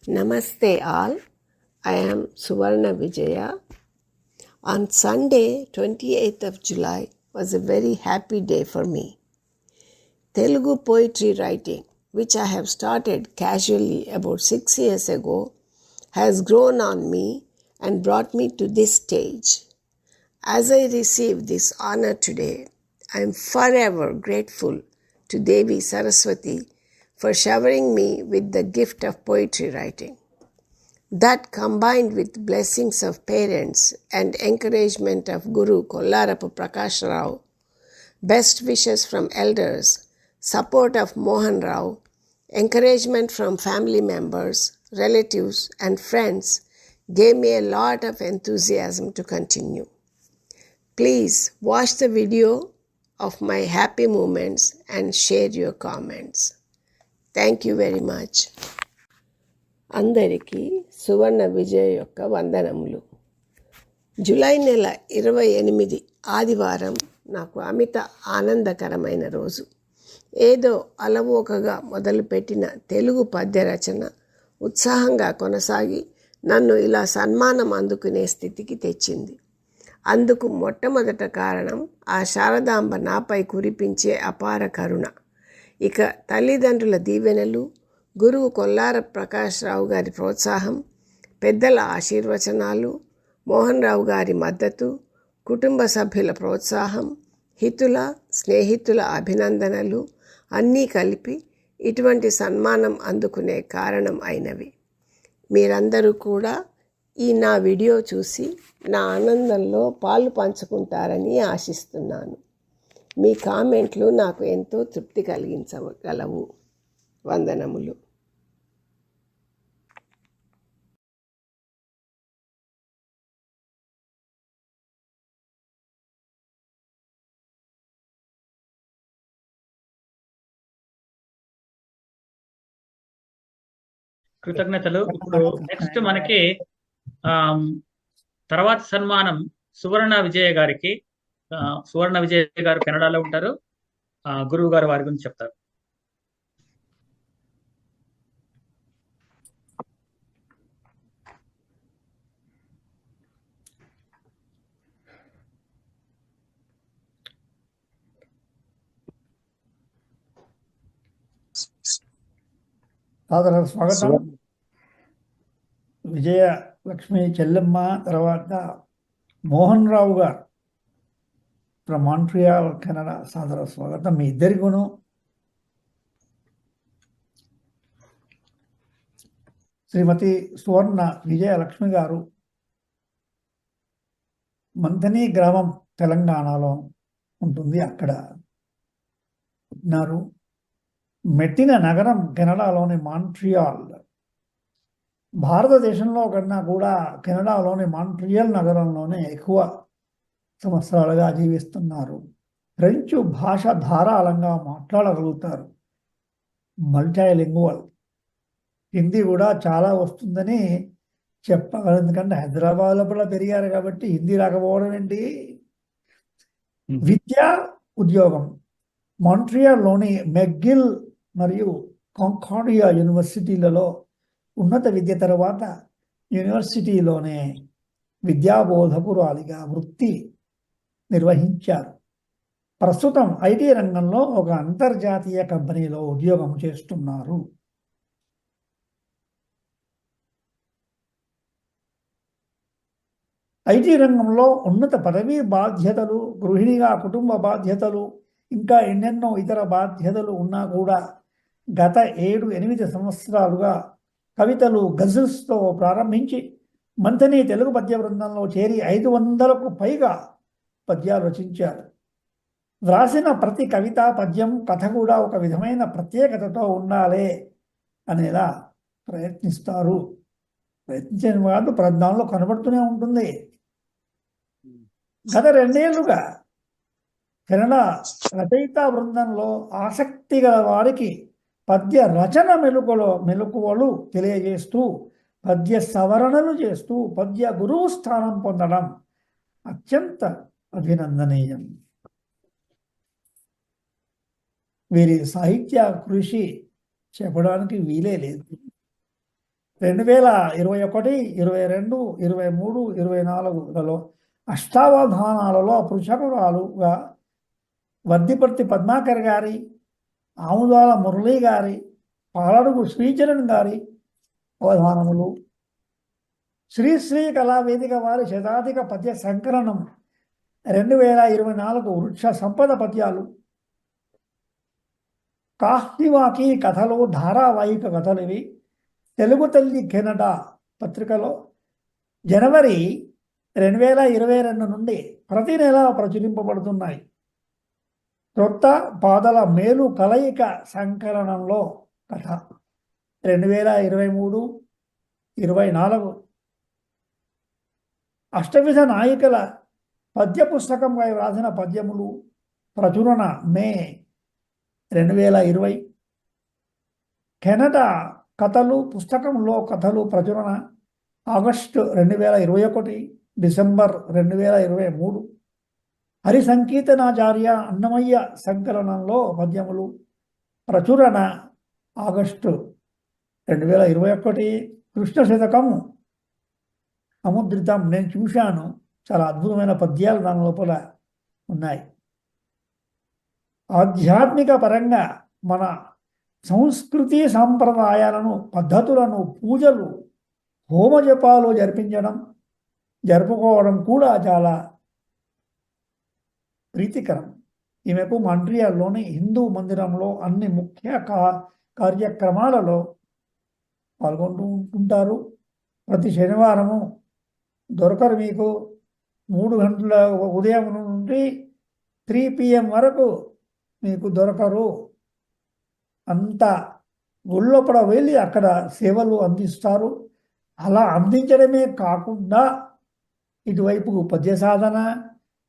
Namaste all. I am Suvarna Vijaya. On Sunday, 28th of July, was a very happy day for me. Telugu poetry writing, which I have started casually about 6 years ago, has grown on me and brought me to this stage. As I receive this honor today, I am forever grateful to Devi Saraswati for showering me with the gift of poetry writing. That, combined with blessings of parents and encouragement of Guru Kollarapu Prakash Rao, best wishes from elders, support of Mohan Rao, encouragement from family members, relatives and friends, gave me a lot of enthusiasm to continue. Please watch the video of my happy moments and share your comments. Thank you very much. అందరికీ సువర్ణ విజయ్ యొక్క వందనములు. July నెల 28 ఆదివారం నాకు అమిత ఆనందకరమైన రోజు. ఏదో అలవోకగా మొదలుపెట్టిన తెలుగు పద్య రచన ఉత్సాహంగా కొనసాగి నన్ను ఇలా సన్మానం అందుకునే స్థితికి తెచ్చింది. అందుకు మొట్టమొదట కారణం ఆ శారదాంబ నాపై కురిపించే అపార కరుణ. ఇక తల్లిదండ్రుల దీవెనలు, గురువు కొల్లార ప్రకాష్ రావు గారి ప్రోత్సాహం, పెద్దల ఆశీర్వచనాలు, మోహన్ రావు గారి మద్దతు, కుటుంబ సభ్యుల ప్రోత్సాహం, హితుల స్నేహితుల అభినందనలు అన్నీ కలిపి ఇటువంటి సన్మానం అందుకునే కారణం అయినవి. మీరందరూ కూడా ఈ నా వీడియో చూసి నా ఆనందంలో పాలు పంచుకుంటారని ఆశిస్తున్నాను. మీ కామెంట్లు నాకు ఎంతో తృప్తి కలిగించగలవు. వందనములు. కృతజ్ఞతలు. ఇప్పుడు నెక్స్ట్ మనకి తర్వాత సన్మానం సువర్ణ విజయ గారికి. సువర్ణ విజయ గారు కెనడాలో ఉంటారు. గురువు గారు వారి గురించి చెప్తారు. సాదర స్వాగతం. విజయలక్ష్మి చెల్లెమ్మ తర్వాత మోహన్ రావు గారు ఫ్రమ్ మాంట్రియాల్ కెనడా. సాదర స్వాగతం మీ ఇద్దరికును. శ్రీమతి సువర్ణ విజయలక్ష్మి గారు మంథని గ్రామం తెలంగాణలో ఉంటుంది. అక్కడ ఉన్నారు. మెట్టిన నగరం కెనడాలోని మాంట్రియాల్. భారతదేశంలో కన్నా కూడా కెనడాలోని మాంట్రియల్ నగరంలోనే ఎక్కువ సంవత్సరాలుగా జీవిస్తున్నారు. ఫ్రెంచ్ భాష ధారాళంగా మాట్లాడగలుగుతారు. మల్టీలింగ్వల్. హిందీ కూడా చాలా వస్తుందని చెప్పగలరు. ఎందుకంటే హైదరాబాద్లో కూడా పెరిగారు కాబట్టి హిందీ రాకపోవడం ఏంటి. విద్య, ఉద్యోగం మాంట్రియాల్లోని మెక్గిల్ మరియు కాంకార్డియా యూనివర్సిటీలలో ఉన్నత విద్య తర్వాత యూనివర్సిటీలోనే విద్యాబోధకురాలిగా వృత్తి నిర్వహించారు. ప్రస్తుతం ఐటీ రంగంలో ఒక అంతర్జాతీయ కంపెనీలో ఉద్యోగం చేస్తున్నారు. ఐటీ రంగంలో ఉన్నత పదవీ బాధ్యతలు, గృహిణిగా కుటుంబ బాధ్యతలు, ఇంకా ఎన్నెన్నో ఇతర బాధ్యతలు ఉన్నా కూడా గత 7-8 సంవత్సరాలుగా కవితలు, గజల్స్తో ప్రారంభించి మంథని తెలుగు పద్య బృందంలో చేరి 500కు పైగా పద్యాలు రచించారు. వ్రాసిన ప్రతి కవిత, పద్యం, కథ కూడా ఒక విధమైన ప్రత్యేకతతో ఉండాలి అనేలా ప్రయత్నిస్తారు. ప్రయత్నించిన వాళ్ళు ప్రదానంలో కనబడుతూనే ఉంటుంది. గత 2 ఏళ్లుగా కెనడా రచయిత బృందంలో ఆసక్తి గల వారికి పద్య రచన మెలకువలు తెలియజేస్తూ, పద్య సవరణలు చేస్తూ పద్య గురువు స్థానం పొందడం అత్యంత అభినందనీయం. వీరి సాహిత్య కృషి చెప్పడానికి వీలే లేదు. 2021, 22, 23, 24లలో అష్టావధానాలలో పృషకురాలుగా వద్దిపర్తి పద్మాకర్ గారి, ఆముదాల మురళీ గారి, పాలడుగు శ్రీచరణ్ గారి అవధానములు, శ్రీ కళావేదిక వారి శతాధిక పద్య సంకలనం 2024 వృక్ష సంపద పద్యాలు, కాహ్నివాకి కథలు ధారావాహిక కథలు ఇవి తెలుగు తల్లి కెనడా పత్రికలో జనవరి 2022 నుండి ప్రతి నెల ప్రచురింపబడుతున్నాయి. క్రొత్త పాదల మేలు కలయిక సంకలనంలో కథ 2023, 24 అష్టవిధ నాయికల పద్య పుస్తకంపై వ్రాసిన పద్యములు ప్రచురణ మే 2020. కెనడా కథలు పుస్తకంలో కథలు ప్రచురణ ఆగస్టు 2021, డిసెంబర్ 2023. హరి సంకీర్తనాచార్య అన్నమయ్య సంకలనంలో పద్యములు ప్రచురణ ఆగస్టు 2021. కృష్ణ శతకము అముద్రితం నేను చూశాను, చాలా అద్భుతమైన పద్యాలు దాని లోపల ఉన్నాయి. ఆధ్యాత్మిక పరంగా మన సంస్కృతి సాంప్రదాయాలను, పద్ధతులను, పూజలు, హోమజపాలు జరుపుకోవడం కూడా చాలా ప్రీతికరం. ఈమెకు మాంట్రియాల్లోని హిందూ మందిరంలో అన్ని ముఖ్య కార్యక్రమాలలో పాల్గొంటూ ఉంటారు. ప్రతి శనివారము దొరకరు మీకు. 3 గంటల ఉదయం నుండి 3 PM వరకు మీకు దొరకరు. అంతా గుళ్ళోపల వెళ్ళి అక్కడ సేవలు అందిస్తారు. అలా అందించడమే కాకుండా ఇటువైపు పద్య సాధన,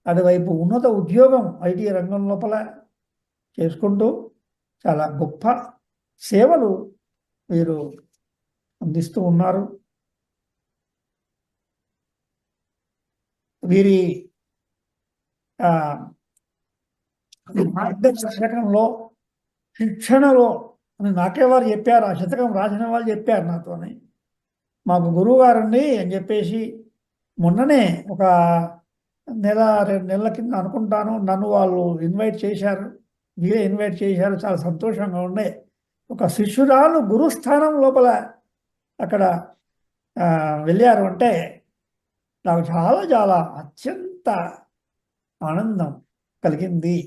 అటువైపు ఉన్నత ఉద్యోగం ఐటీ రంగం లోపల చేసుకుంటూ చాలా గొప్ప సేవలు వీరు అందిస్తూ ఉన్నారు. వీరి శతకంలో శిక్షణలో అని నాకేవారు చెప్పారు, ఆ శతకం రాసిన వాళ్ళు చెప్పారు నాతోని, మాకు గురువు గారండి అని చెప్పేసి మొన్ననే ఒక 1-2 నెలల కింద అనుకుంటాను నన్ను వాళ్ళు ఇన్వైట్ చేశారు, వీరే ఇన్వైట్ చేశారు. చాలా సంతోషంగా ఉండే. ఒక శిష్యురాలు గురుస్థానం లోపల అక్కడ వెళ్ళారు అంటే నాకు చాలా చాలా అత్యంత ఆనందం కలిగింది.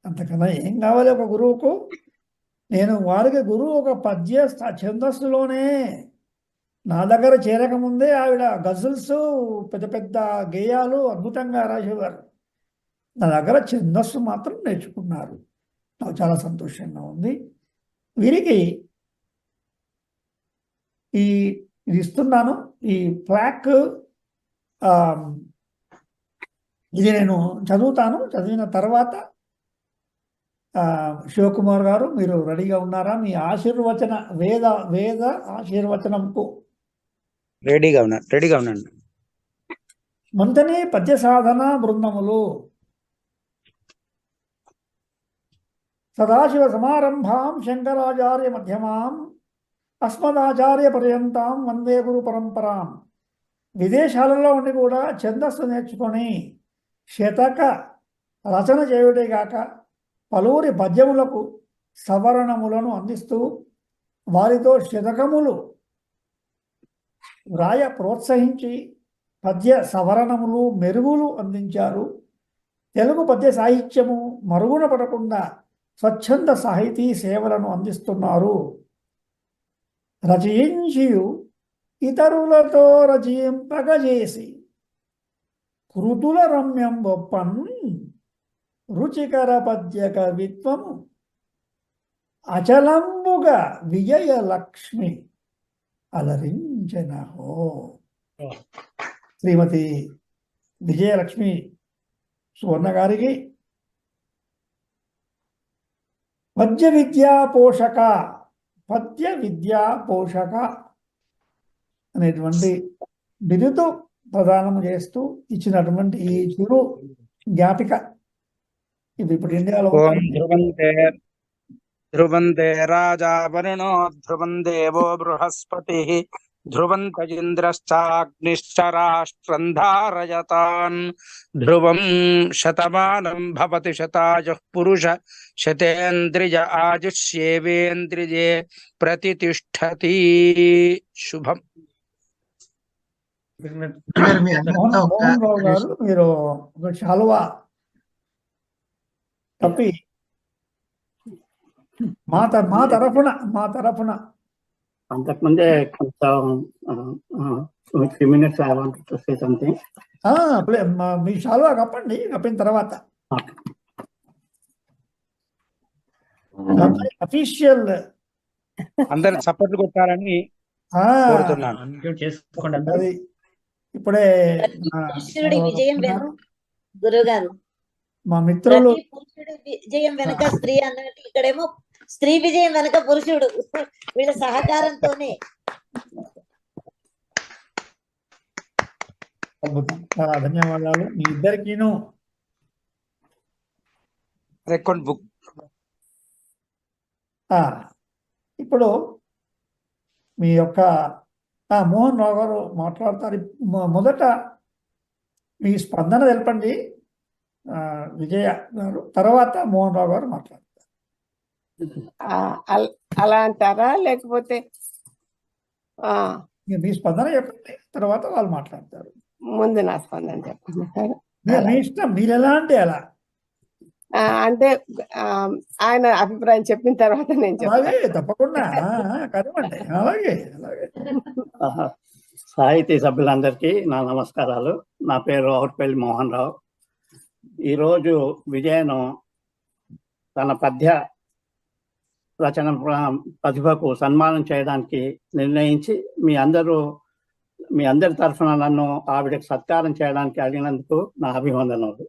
అంతకన్నా ఏం కావాలి ఒక గురువుకు? నేను వారికి గురువు ఒక పద్య ఛందస్సులోనే నా దగ్గర చేరకముందే ఆవిడ గజల్స్, పెద్ద పెద్ద గేయాలు అద్భుతంగా రాసేవారు. నా దగ్గర ఛందస్సు మాత్రం నేర్చుకున్నారు. నాకు చాలా సంతోషంగా ఉంది. వీరికి ఇది ఇస్తున్నాను, ఈ ప్లాక్. ఇది నేను చదువుతాను. చదివిన తర్వాత శివకుమార్ గారు మీరు రెడీగా ఉన్నారా? మీ ఆశీర్వచన వేద ఆశీర్వచనంకు రెడీగా ఉన్నాను. మంతనే పద్య సాధన బృందములు సదాశివ సమారంభాం శంకరాచార్య మధ్యమాం అస్మదాచార్య పర్యంతం వందే గురు పరంపరాం. విదేశాలలో ఉండి కూడా ఛందస్సు నేర్చుకొని శతక రచన చేయుటేగాక పలువురి పద్యములకు సవరణములను అందిస్తూ వారితో శతకములు వ్రాయ ప్రోత్సహించి పద్య సవరణములు మెరుగులు అందించారు. తెలుగు పద్య సాహిత్యము మరుగున పడకుండా స్వచ్ఛంద సాహితీ సేవలను అందిస్తున్నారు. రచయించియు ఇతరులతో రచయింపగజేసి కృతుల రమ్యం గొప్పన్ రుచికర పద్య కవిత్వము అచలంబుగా విజయలక్ష్మి అలరించనహో. శ్రీమతి విజయలక్ష్మి సువర్ణ గారికి పద్య విద్యా పోషక అనేటువంటి బిరుదు ప్రదానం చేస్తూ ఇచ్చినటువంటి ఈ చిరు జ్ఞాపిక ఇది ఇప్పుడు ఇండియాలో ధ్రువంతే రాజా వరుణో ధ్రువం దేవో బృహస్పతి ధ్రువంతజింద్రశ్చాగ్నిశ్చ రాష్ట్రం ధారయతాన్ ధ్రువం శతమానం భవతి శతాయుః పురుష శతేంద్రియ ఆయుష్యేవేంద్రియే ప్రతితిష్ఠతి. శుభం. గురుగారు మీ అందరితో ఒక మోహన్ రావు గారు మీరు ఒక శాలువా కప్పి మా తరఫున అంతకుముందే కొంచెం few minutes I wanted to say something. మీ శాలువా కప్పండి, కప్పిన తర్వాత అఫీషియల్ అందరు చప్పట్లు కొట్టాలని కోరుతున్నాను. అన్మ్యూట్ చేసుకోండి అందరూ. అది ఇప్పుడే పురుషుడి విజయం గురుగారు, మా మిత్రులు ప్రతి పురుషుడి విజయం వెనక స్త్రీ అన్నట్టు ఇక్కడేమో స్త్రీ విజయం వెనక పురుషుడు, వీళ్ళ సహకారంతోనే. అద్భుతం, చాలా ధన్యవాదాలు మీ ఇద్దరికీను. Record book. ఇప్పుడు మీ యొక్క మోహన్ రావు గారు మాట్లాడతారు. మొదట మీ స్పందన తెలపండి విజయ గారు, తర్వాత మోహన్ రావు గారు మాట్లాడతారు. అలా అంటారా, లేకపోతే మీ స్పందన చెప్పండి, తర్వాత వాళ్ళు మాట్లాడతారు. ముందు నా స్పందన చెప్పండి సార్. మీ ఇష్టం, మీరు ఎలా అంటే అలా. అంటే ఆయన అభిప్రాయం చెప్పిన తర్వాత నేను అలాగే చెప్తాను. తప్పకుండా కదమండి. అలాగే అలాగే. సాహితీ సభ్యులందరికీ నా నమస్కారాలు. నా పేరు ఔట్పల్లి మోహన్ రావు. ఈరోజు విజయను తన పద్య రచన ప్రతిభకు సన్మానం చేయడానికి నిర్ణయించి మీ అందరి తరఫున నన్ను ఆవిడకి సత్కారం చేయడానికి అడిగినందుకు నా అభివందనలు.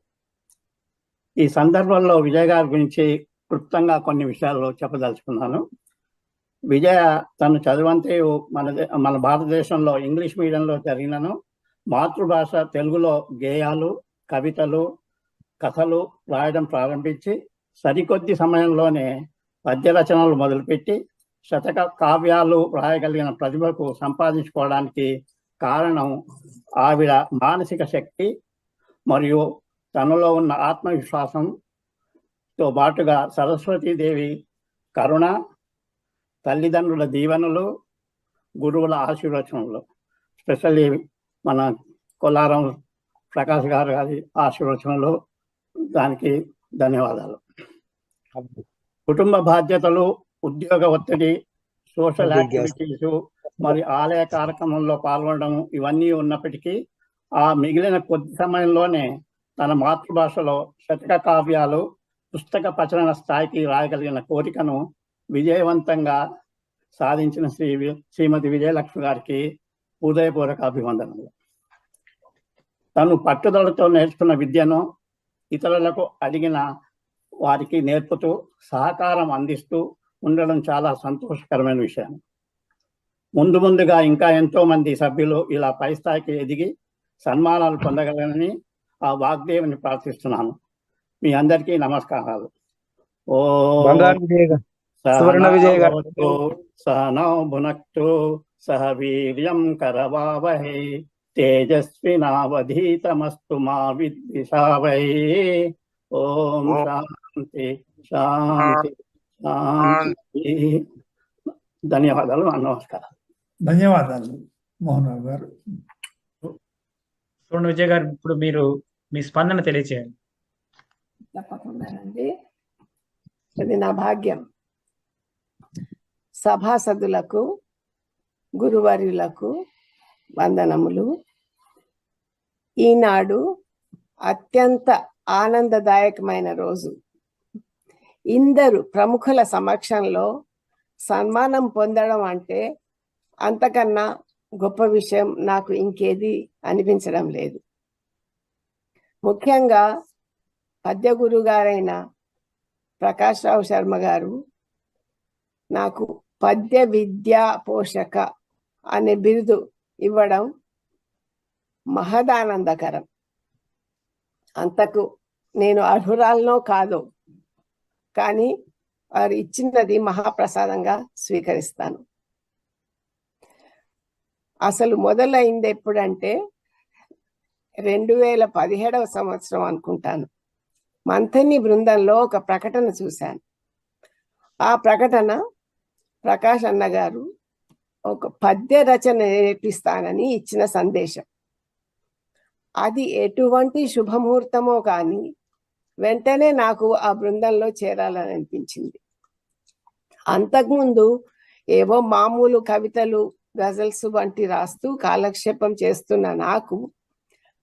ఈ సందర్భంలో విజయ్ గారి గురించి క్లుప్తంగా కొన్ని విషయాలు చెప్పదలుచుకున్నాను. విజయ తను చదువంతే మన భారతదేశంలో ఇంగ్లీష్ మీడియంలో జరిగినను మాతృభాష తెలుగులో గేయాలు, కవితలు, కథలు రాయడం ప్రారంభించి సరికొద్ది సమయంలోనే పద్య రచనలు మొదలుపెట్టి శతక కావ్యాలు రాయగలిగిన ప్రతిభకు సంపాదించుకోవడానికి కారణం ఆవిడ మానసిక శక్తి మరియు తనలో ఉన్న ఆత్మవిశ్వాసంతో పాటుగా సరస్వతీదేవి కరుణ, తల్లిదండ్రుల దీవెనలు, గురువుల ఆశీర్వచనలు, స్పెషల్లీ మన కొల్లారం ప్రకాష్ గారు గారి ఆశీర్వచనలు, దానికి ధన్యవాదాలు. కుటుంబ బాధ్యతలు, ఉద్యోగ ఒత్తిడి, సోషల్ యాక్టివిటీస్ మరి ఆలయ కార్యక్రమంలో పాల్గొనడం ఇవన్నీ ఉన్నప్పటికీ ఆ మిగిలిన కొద్ది సమయంలోనే తన మాతృభాషలో శతక కావ్యాలు, పుస్తక ప్రచురణ స్థాయికి రాయగలిగిన కోరికను విజయవంతంగా సాధించిన శ్రీమతి విజయలక్ష్మి గారికి హృదయపూర్వక అభివందనలు. తను పట్టుదలతో నేర్చుకున్న విద్యను ఇతరులకు అడిగిన వారికి నేర్పుతూ సహకారం అందిస్తూ ఉండడం చాలా సంతోషకరమైన విషయం. ముందుగా ఇంకా ఎంతో మంది సభ్యులు ఇలా పై స్థాయికి ఎదిగి సన్మానాలు పొందగలరని ఆ వాగ్దేవిని ప్రార్థిస్తున్నాను. మీ అందరికీ నమస్కారాలు. సహనౌ భునక్తు సహ వీర్యం కరవావహై తేజస్వినావధీతమస్తు మా విద్విషావహై. ఓం శాంతి శాంతి శాంతి. ధన్యవాదాలు, నమస్కారం. ధన్యవాదాలు మోహన్ రావు గారు. చూడండి విజయ్ గారు, ఇప్పుడు మీరు మీ స్పందన తెలియచేయండి. తప్పకుండానండి, అది నా భాగ్యం. సభాసదులకు, గురువర్యులకు వందనములు. ఈనాడు అత్యంత ఆనందదాయకమైన రోజు. ఇందరు ప్రముఖుల సమక్షంలో సన్మానం పొందడం అంటే అంతకన్నా గొప్ప విషయం నాకు ఇంకేది అనిపించడం లేదు. ముఖ్యంగా పద్య గురువు గారైన ప్రకాష్ రావు శర్మ గారు నాకు పద్య విద్యా పోషక అనే బిరుదు ఇవ్వడం మహదానందకరం. అంతకు నేను అర్హురాలనో కాదో, కానీ వారు ఇచ్చినది మహాప్రసాదంగా స్వీకరిస్తాను. అసలు మొదలైంది ఎప్పుడంటే 2017వ సంవత్సరం అనుకుంటాను. మంథని బృందంలో ఒక ప్రకటన చూశాను. ఆ ప్రకటన ప్రకాష్ అన్న గారు ఒక పద్య రచన నేర్పిస్తానని ఇచ్చిన సందేశం. అది ఎటువంటి శుభముహూర్తమో కానీ వెంటనే నాకు ఆ బృందంలో చేరాలని అనిపించింది. అంతకుముందు ఏవో మామూలు కవితలు, గజల్స్ వంటి రాస్తూ కాలక్షేపం చేస్తున్న నాకు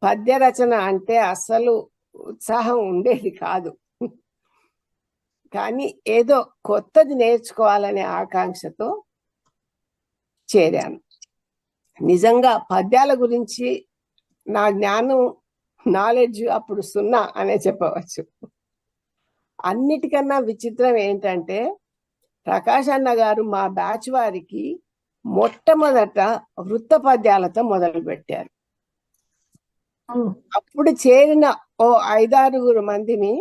పద్య రచన అంటే అస్సలు ఉత్సాహం ఉండేది కాదు. కానీ ఏదో కొత్తది నేర్చుకోవాలనే ఆకాంక్షతో చేరాను. నిజంగా పద్యాల గురించి నా జ్ఞానం, నాలెడ్జ్ అప్పుడు 0 అనే చెప్పవచ్చు. అన్నిటికన్నా విచిత్రం ఏంటంటే ప్రకాష్ అన్న గారు మా బ్యాచ్ వారికి మొట్టమొదట వృత్త పద్యాలతో మొదలు పెట్టారు. అప్పుడు చేరిన ఓ 5-6 మందిని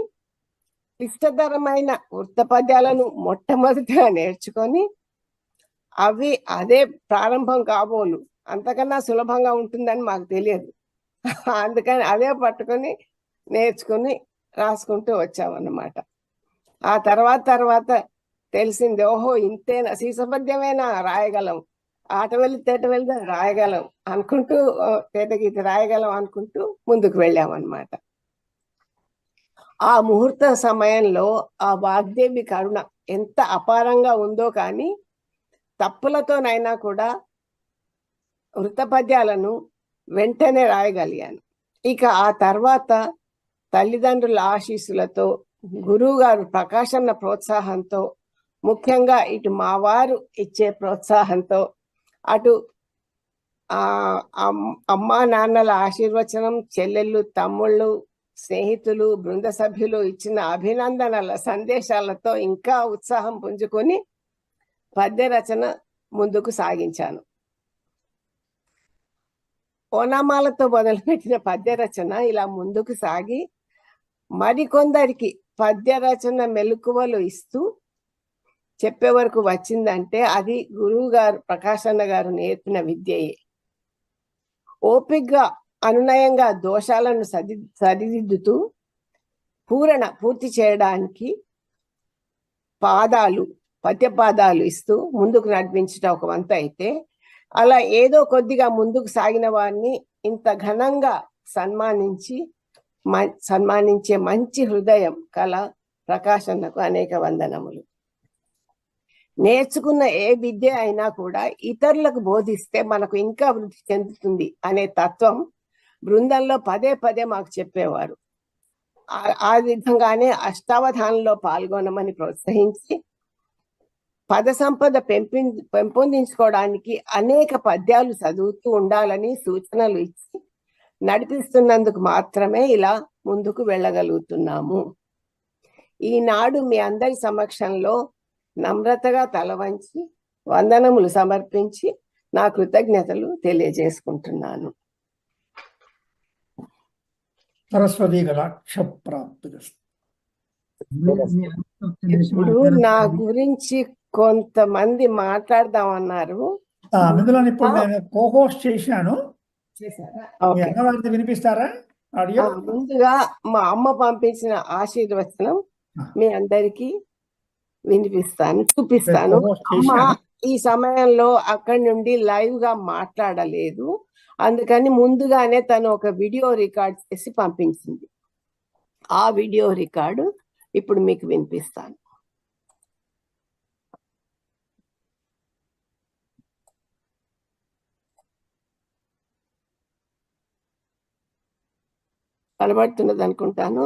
క్లిష్టతరమైన వృత్త పద్యాలను మొట్టమొదటిగా నేర్చుకొని అదే ప్రారంభం కాబోలు, అంతకన్నా సులభంగా ఉంటుందని మాకు తెలియదు. అందుకని అదే పట్టుకొని నేర్చుకుని రాసుకుంటూ వచ్చామన్నమాట. ఆ తర్వాత తెలిసింది, ఓహో ఇంతేనా, సీసపద్యమేనా రాయగలం, ఆట వెళ్ళి తేట వెళ్ళి రాయగలం అనుకుంటూ, తేటగీత రాయగలం అనుకుంటూ ముందుకు వెళ్ళామన్నమాట. ఆ ముహూర్త సమయంలో ఆ వాగ్దేవి కరుణ ఎంత అపారంగా ఉందో కానీ తప్పులతోనైనా కూడా వృత్తపద్యాలను వెంటనే రాయగలిగాను. ఇక ఆ తర్వాత తల్లిదండ్రుల ఆశీస్సులతో, గురువు గారు ప్రకాశన్న ప్రోత్సాహంతో, ముఖ్యంగా ఇటు మా వారు ఇచ్చే ప్రోత్సాహంతో, అటు అమ్మా నాన్నల ఆశీర్వచనం, చెల్లెళ్ళు, తమ్ముళ్ళు, స్నేహితులు, బృంద సభ్యులు ఇచ్చిన అభినందనల సందేశాలతో ఇంకా ఉత్సాహం పుంజుకొని పద్య రచన ముందుకు సాగించాను. ఓనామాలతో మొదలుపెట్టిన పద్య రచన ఇలా ముందుకు సాగి మరికొందరికి పద్య రచన మెలకువలు ఇస్తూ చెప్పే వరకు వచ్చిందంటే అది గురువు గారు, ప్రకాశన్న గారు నేర్పిన విద్యయే. ఓపిగ్గా అనునయంగా దోషాలను సరిదిద్దుతూ పూర్తి చేయడానికి పద్యపాదాలు ఇస్తూ ముందుకు నడిపించడం ఒక వంత అయితే, అలా ఏదో కొద్దిగా ముందుకు సాగిన వారిని ఇంత ఘనంగా సన్మానించే మంచి హృదయం కల ప్రకాశన్నకు అనేక వందనములు. నేర్చుకున్న ఏ విద్య అయినా కూడా ఇతరులకు బోధిస్తే మనకు ఇంకా వృద్ధి చెందుతుంది అనే తత్వం బృందంలో పదే మాకు చెప్పేవారు. ఆ విధంగానే అష్టావధానంలో పాల్గొనమని ప్రోత్సహించి పద సంపద పెంపొందించుకోవడానికి అనేక పద్యాలు చదువుతూ ఉండాలని సూచనలు ఇచ్చి నడిపిస్తున్నందుకు మాత్రమే ఇలా ముందుకు వెళ్ళగలుగుతున్నాము. ఈనాడు మీ అందరి సమక్షంలో నమ్రతగా తల వంచి వందనములు సమర్పించి నా కృతజ్ఞతలు తెలియజేసుకుంటున్నాను. సరస్వతి కటాక్ష ప్రాప్తి. ఇప్పుడు నా గురించి కొంతమంది మాట్లాడదామన్నారు. అందులో ఇప్పుడు నేను కోహోస్ట్ చేశాను. మీ అన్నవారిది వినిపిస్తారా ఆడియో? ముందుగా మా అమ్మ పంపించిన ఆశీర్వచనం మీ అందరికి చూపిస్తాను. అమ్మ ఈ సమయంలో అక్కడి నుండి లైవ్ గా మాట్లాడలేదు, అందుకని ముందుగానే తను ఒక వీడియో రికార్డ్ చేసి పంపించింది. ఆ వీడియో రికార్డు ఇప్పుడు మీకు వినిపిస్తాను. కనబడుతున్నది అనుకుంటాను.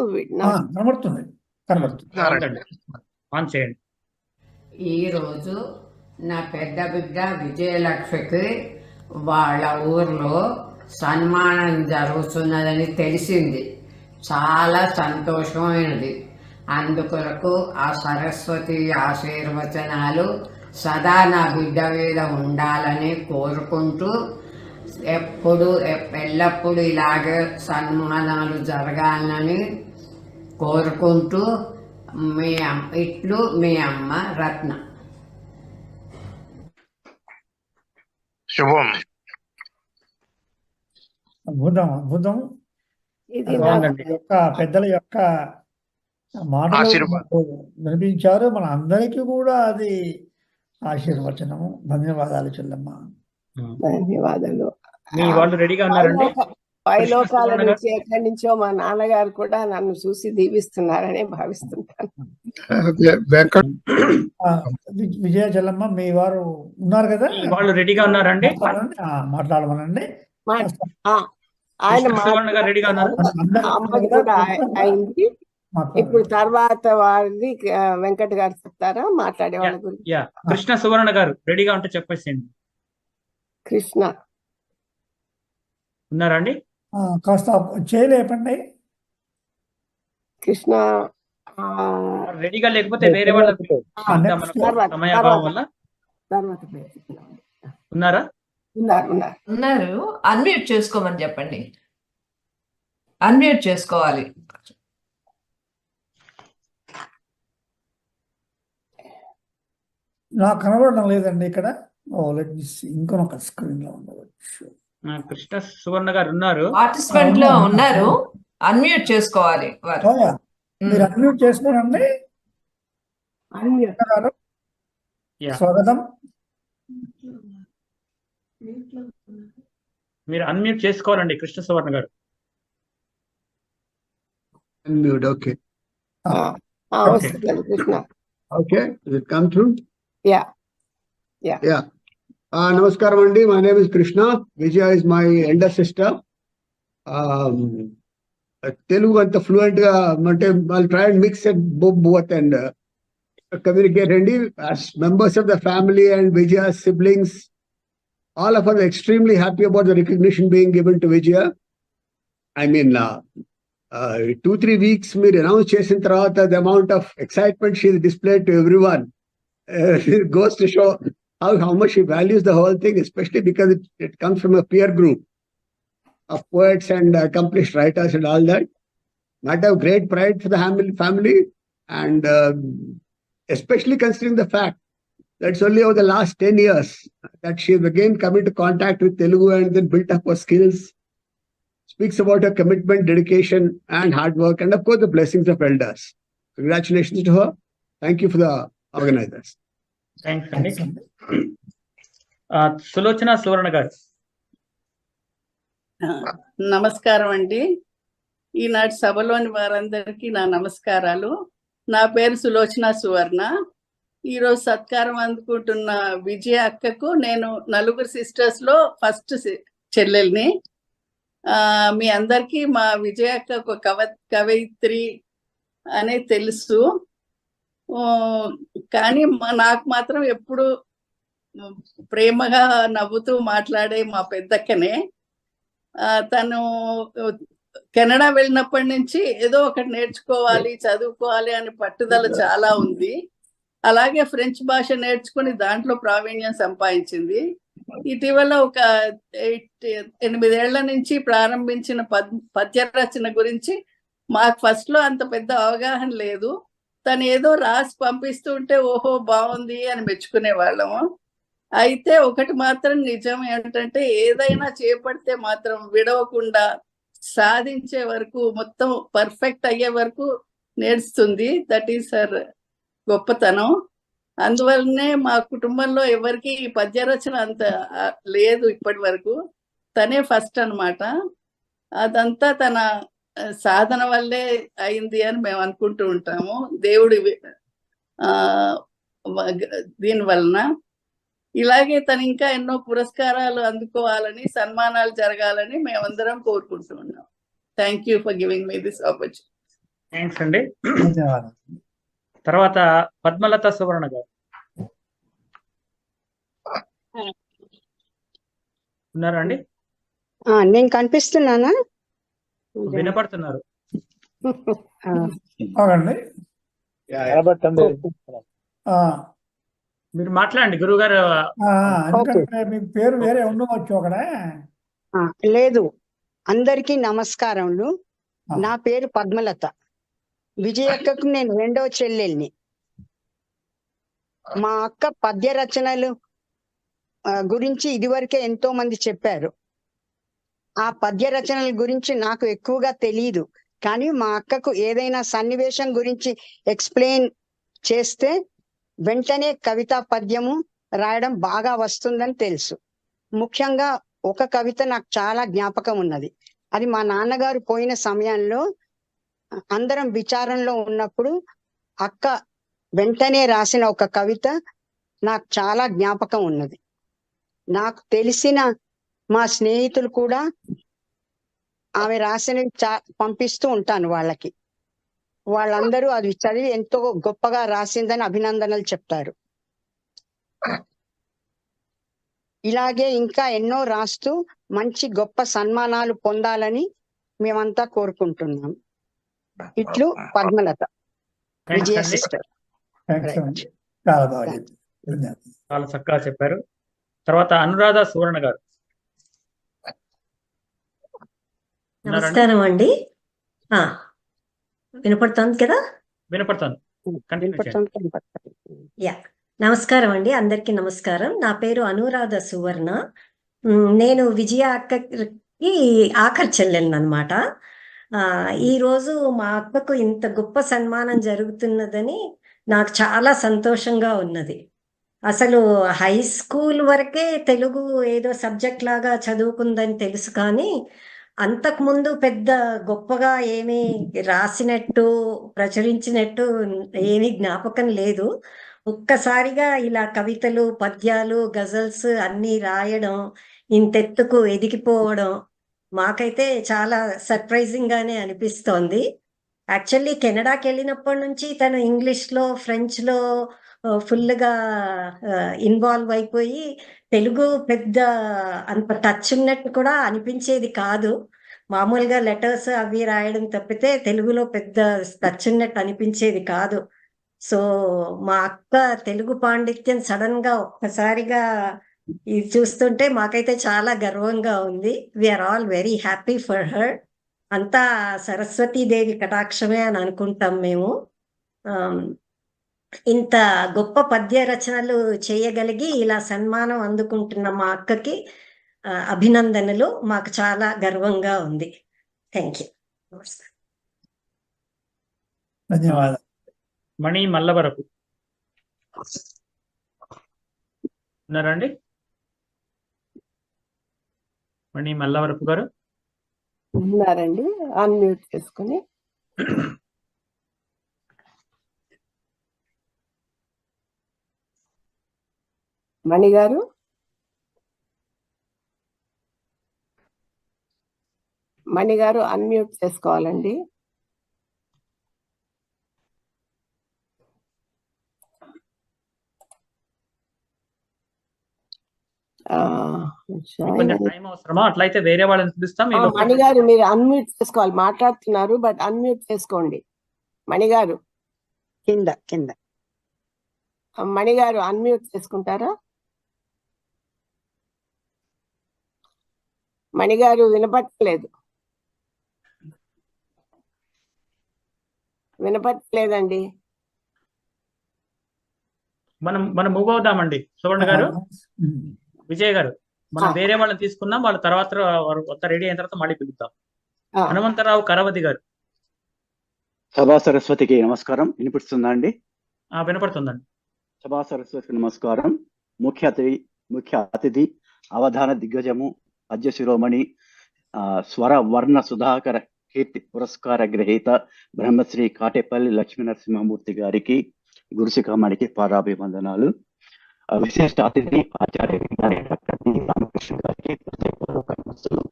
ఆన్ చేయండి. ఈరోజు నా పెద్ద బిడ్డ విజయలక్ష్మికి వాళ్ళ ఊర్లో సన్మానం జరుగుతున్నదని తెలిసింది. చాలా సంతోషమైనది. అందుకొరకు ఆ సరస్వతి ఆశీర్వచనాలు సదా నా బిడ్డ మీద ఉండాలని కోరుకుంటూ, ఎల్లప్పుడూ ఇలాగే సన్మానాలు జరగాలని కోరుకుంటూ మీ అమ్మ రత్న. శుభం. అద్భుతం, అద్భుతం. ఇది ఆ, నా బాగుందండి. యొక్క పెద్దల యొక్క మాటలు ఆశీర్వాదం. మనకు వినిపించారు. మన అందరికీ కూడా అది ఆశీర్వచనము. ధన్యవాదాలు చెల్లమ్మ. ధన్యవాదాలు. మీ వాళ్ళు రెడీగా ఉన్నారండి? పైలోకాల సువర్ణ గారు? నుంచి ఎక్కడి నుంచో మా నాన్నగారు కూడా నన్ను చూసి దీవిస్తున్నారని భావిస్తుంటాను. వెంకట్ ఆ, విజయ చెల్లమ్మ మీ వారు ఉన్నారు కదా, మీ వాళ్ళు రెడీగా ఉన్నారండి? మాట్లాడండి. మాట్లాడమనండి. మా- ఆ, ఆయన కృష్ణ సువర్ణ గారు రెడీగా ఉన్నారు? అమ్మది కూడా అయింది. ఇప్పుడు తర్వాత వారిది వెంకట్ గారు చెప్తారా మాట్లాడే వాళ్ళ గురించి? యా, కృష్ణ సువర్ణ గారు రెడీగా ఉంటే చెప్పేసేయండి. కృష్ణ ఉన్నారండి? కాస్త చేయలేపండి. కృష్ణ రెడీగా లేకపోతే వేరే వాళ్ళ next సమయాభావం వల్ల తర్వాత ప్రయత్నిద్దాం. ఉన్నారా? ఉన్నారు. అన్మ్యూట్ చేసుకోమని చెప్పండి. అన్మ్యూట్ చేసుకోవాలి. నాకు కనబడడం లేదండి ఇక్కడ. లెట్ మీ సీ, ఇంకొక స్క్రీన్ లో ఉండవచ్చు. కృష్ణ సువర్ణ గారు ఉన్నారు. పార్టిసిపెంట్ లో ఉన్నారు. అన్మ్యూట్ చేసుకోవాలి వారు. మీరు అన్మ్యూట్ చేసుకోనండి. గారు, యా, స్వాగతం. మీరు అన్మ్యూట్ చేసుకోవాలండి కృష్ణ సువర్ణ గారు. unmute. Okay. వస్తుంది Krishna. Okay. Does it come through? Yeah. Yeah. Namaskaram Andi. My name is Krishna. Vijaya is my elder sister. Telugu anta fluent ga ante I'll try and mix it both and communicate. Andi, as members of the family and Vijaya's siblings, all of us are extremely happy about the recognition being given to Vijaya. I mean, 2-3 weeks మీరు announce చేసిన తర్వాత the amount of excitement she displayed to everyone goes to show how much she values the whole thing, especially because it comes from a peer group of poets and accomplished writers and all that. Might have great pride for the family and especially considering the fact that it's only over the last 10 years that she has again come into contact with Telugu and then built up her skills. Speaks about her commitment, dedication, and hard work, and of course the blessings of elders. Congratulations to her. Thank you for the organizers. Thanks అండి. సులోచన సువర్ణ గారు. నమస్కారం అండి. ఈనాటి సభలోని వారందరికీ నా నమస్కారాలు. నా పేరు సులోచన సువర్ణ. ఈరోజు సత్కారం అందుకుంటున్న విజయ అక్కకు నేను 4 సిస్టర్స్ లో ఫస్ట్ చెల్లెల్ని. మీ అందరికీ మా విజయ అక్క ఒక కవయిత్రి అనే తెలుసు, కానీ నాకు మాత్రం ఎప్పుడు ప్రేమగా నవ్వుతూ మాట్లాడే మా పెద్దక్కనే. తను కెనడా వెళ్ళినప్పటి నుంచి ఏదో ఒకటి నేర్చుకోవాలి, చదువుకోవాలి అని పట్టుదల చాలా ఉంది. అలాగే ఫ్రెంచ్ భాష నేర్చుకుని దాంట్లో ప్రావీణ్యం సంపాదించింది. ఇటీవల ఒక 8 ఏళ్ల నుంచి ప్రారంభించిన పద్య రచన గురించి మాకు ఫస్ట్ లో అంత పెద్ద అవగాహన లేదు. తను ఏదో రాసి పంపిస్తూ ఉంటే ఓహో బాగుంది అని మెచ్చుకునే వాళ్ళము. అయితే ఒకటి మాత్రం నిజం ఏంటంటే, ఏదైనా చేపడితే మాత్రం విడవకుండా సాధించే వరకు, మొత్తం పర్ఫెక్ట్ అయ్యే వరకు నేర్చుతుంది. దట్ ఈస్ హర్ గొప్పతనం. అందువల్లనే మా కుటుంబంలో ఎవరికి పద్య రచన అంత లేదు ఇప్పటి వరకు. తనే ఫస్ట్ అన్నమాట. అదంతా తన సాధన వల్లే అయింది అని మేము అనుకుంటూ ఉంటాము, దేవుడి దీని వలన. ఇలాగే తను ఇంకా ఎన్నో పురస్కారాలు అందుకోవాలని, సన్మానాలు జరగాలని మేమందరం కోరుకుంటూ ఉన్నాం. Thank you for giving me this opportunity. Thanks అండి. ధన్యవాదాలు. తర్వాత పద్మలత సువర్ణ గారు ఉన్నారా అండి? నేను కనిపిస్తున్నానా? వినపడుతున్నారు. అవునండి. మీరు మాట్లాడండి గురువు గారు. ఎందుకంటే మీ పేరు వేరే ఉండవచ్చు అక్కడ. లేదు, అందరికీ నమస్కారములు. నా పేరు పద్మలత. విజయక్కకు నేను 2వ చెల్లెల్ని. మా అక్క పద్య రచనలు గురించి ఇదివరకే ఎంతో మంది చెప్పారు. ఆ పద్య రచనల గురించి నాకు ఎక్కువగా తెలియదు, కానీ మా అక్కకు ఏదైనా సన్నివేశం గురించి ఎక్స్ప్లెయిన్ చేస్తే వెంటనే కవితా పద్యము రాయడం బాగా వస్తుందని తెలుసు. ముఖ్యంగా ఒక కవిత నాకు చాలా జ్ఞాపకం ఉన్నది. అది మా నాన్నగారు పోయిన సమయంలో అందరం విచారంలో ఉన్నప్పుడు అక్క వెంటనే రాసిన ఒక కవిత నాకు చాలా జ్ఞాపకం ఉన్నది. నాకు తెలిసిన మా స్నేహితులు కూడా ఆమె రాసినవి పంపిస్తూ ఉంటాను వాళ్ళకి. వాళ్ళందరూ అది చదివి ఎంతో గొప్పగా రాసిందని అభినందనలు చెప్తారు. ఇలాగే ఇంకా ఎన్నో రాస్తూ మంచి గొప్ప సన్మానాలు పొందాలని మేమంతా కోరుకుంటున్నాం. ఇట్లు పద్మలత, విజయ సిస్టర్. చాలా బాగా చెప్పారు. చాలా చక్కగా చెప్పారు. తర్వాత అనురాధ సువర్ణ గారు. నమస్కారం అండి. వినపడుతుంది కదా? వినపడుతుంది. యా, నమస్కారం అండి, అందరికీ నమస్కారం. నా పేరు అనురాధ సువర్ణ. నేను విజయ అక్కకి ఆఖరి చెల్లెలను అనమాట. ఈరోజు మా అక్కకు ఇంత గొప్ప సన్మానం జరుగుతున్నదని నాకు చాలా సంతోషంగా ఉన్నది. అసలు హై స్కూల్ వరకే తెలుగు ఏదో సబ్జెక్ట్ లాగా చదువుకుందని తెలుసు, కానీ అంతకుముందు పెద్ద గొప్పగా ఏమీ రాసినట్టు ప్రచురించినట్టు ఏమీ జ్ఞాపకం లేదు. ఒక్కసారిగా ఇలా కవితలు, పద్యాలు, గజల్స్ అన్నీ రాయడం, ఇంతెత్తుకు ఎదిగిపోవడం మాకైతే చాలా సర్ప్రైజింగ్ గానే అనిపిస్తోంది. యాక్చువల్లీ కెనడాకి వెళ్ళినప్పటి నుంచి తను ఇంగ్లీష్లో, ఫ్రెంచ్లో ఫుల్గా ఇన్వాల్వ్ అయిపోయి తెలుగు పెద్ద అంత టచ్ ఉన్నట్టు కూడా అనిపించేది కాదు. మామూలుగా లెటర్స్ అవి రాయడం తప్పితే తెలుగులో పెద్ద టచ్ ఉన్నట్టు అనిపించేది కాదు. సో మా అక్క తెలుగు పాండిత్యం సడన్ గా ఒక్కసారిగా ఇది చూస్తుంటే మాకైతే చాలా గర్వంగా ఉంది. We are all very happy for her. అంతా సరస్వతీదేవి కటాక్షమే అని అనుకుంటాం మేము. ఇంత గొప్ప పద్య రచనలు చేయగలిగి ఇలా సన్మానం అందుకుంటున్న మా అక్కకి అభినందనలు. మాకు చాలా గర్వంగా ఉంది. Thank you. ధన్యవాదాలు. మణి మల్లవరపు ఉన్నారండి? మణి మల్లవరపు గారు ఉన్నారండి, అన్మ్యూట్ చేసుకుని. మణి గారు, మణి గారు అన్మ్యూట్ చేసుకోవాలండి. కొంచెం టైం అవసరమా? అట్లయితే వేరే వాళ్ళని పిలుస్తాం. మణి గారు మీరు అన్మ్యూట్ చేసుకోవాలి. మాట్లాడుతున్నారు బట్ అన్మ్యూట్ చేసుకోండి. మణి గారు కింద కింద మణి గారు అన్మ్యూట్ చేసుకుంటారా? మణి గారు వినపట్టలేదు. వినపట్టలేదండి. మనం మూవ్ అవుదామండి. సువర్ణ గారు, విజయ్ గారు, మనం వేరే వాళ్ళని తీసుకుందాం. వాళ్ళ తర్వాత కొత్త రెడీ అయిన తర్వాత మళ్ళీ పిలుద్దాం. హనుమంతరావు కరవతి గారు. సభా సరస్వతికి నమస్కారం. వినిపిస్తుందా అండి? వినపడుతుందండి. సభా సరస్వతికి నమస్కారం. ముఖ్య అతిథి, అవధాన దిగ్గజము, పద్య శిరోమణి, స్వర వర్ణ సుధాకర కీర్తి పురస్కార గ్రహీత బ్రహ్మశ్రీ కాటేపల్లి లక్ష్మీనరసింహమూర్తి గారికి, గురుశిఖామణికి పాదాభివందనాలు. విశిష్ట అతిథి ఆచార్య డాక్టర్ డి రామకృష్ణ గారికి ప్రత్యేక నమస్సులు.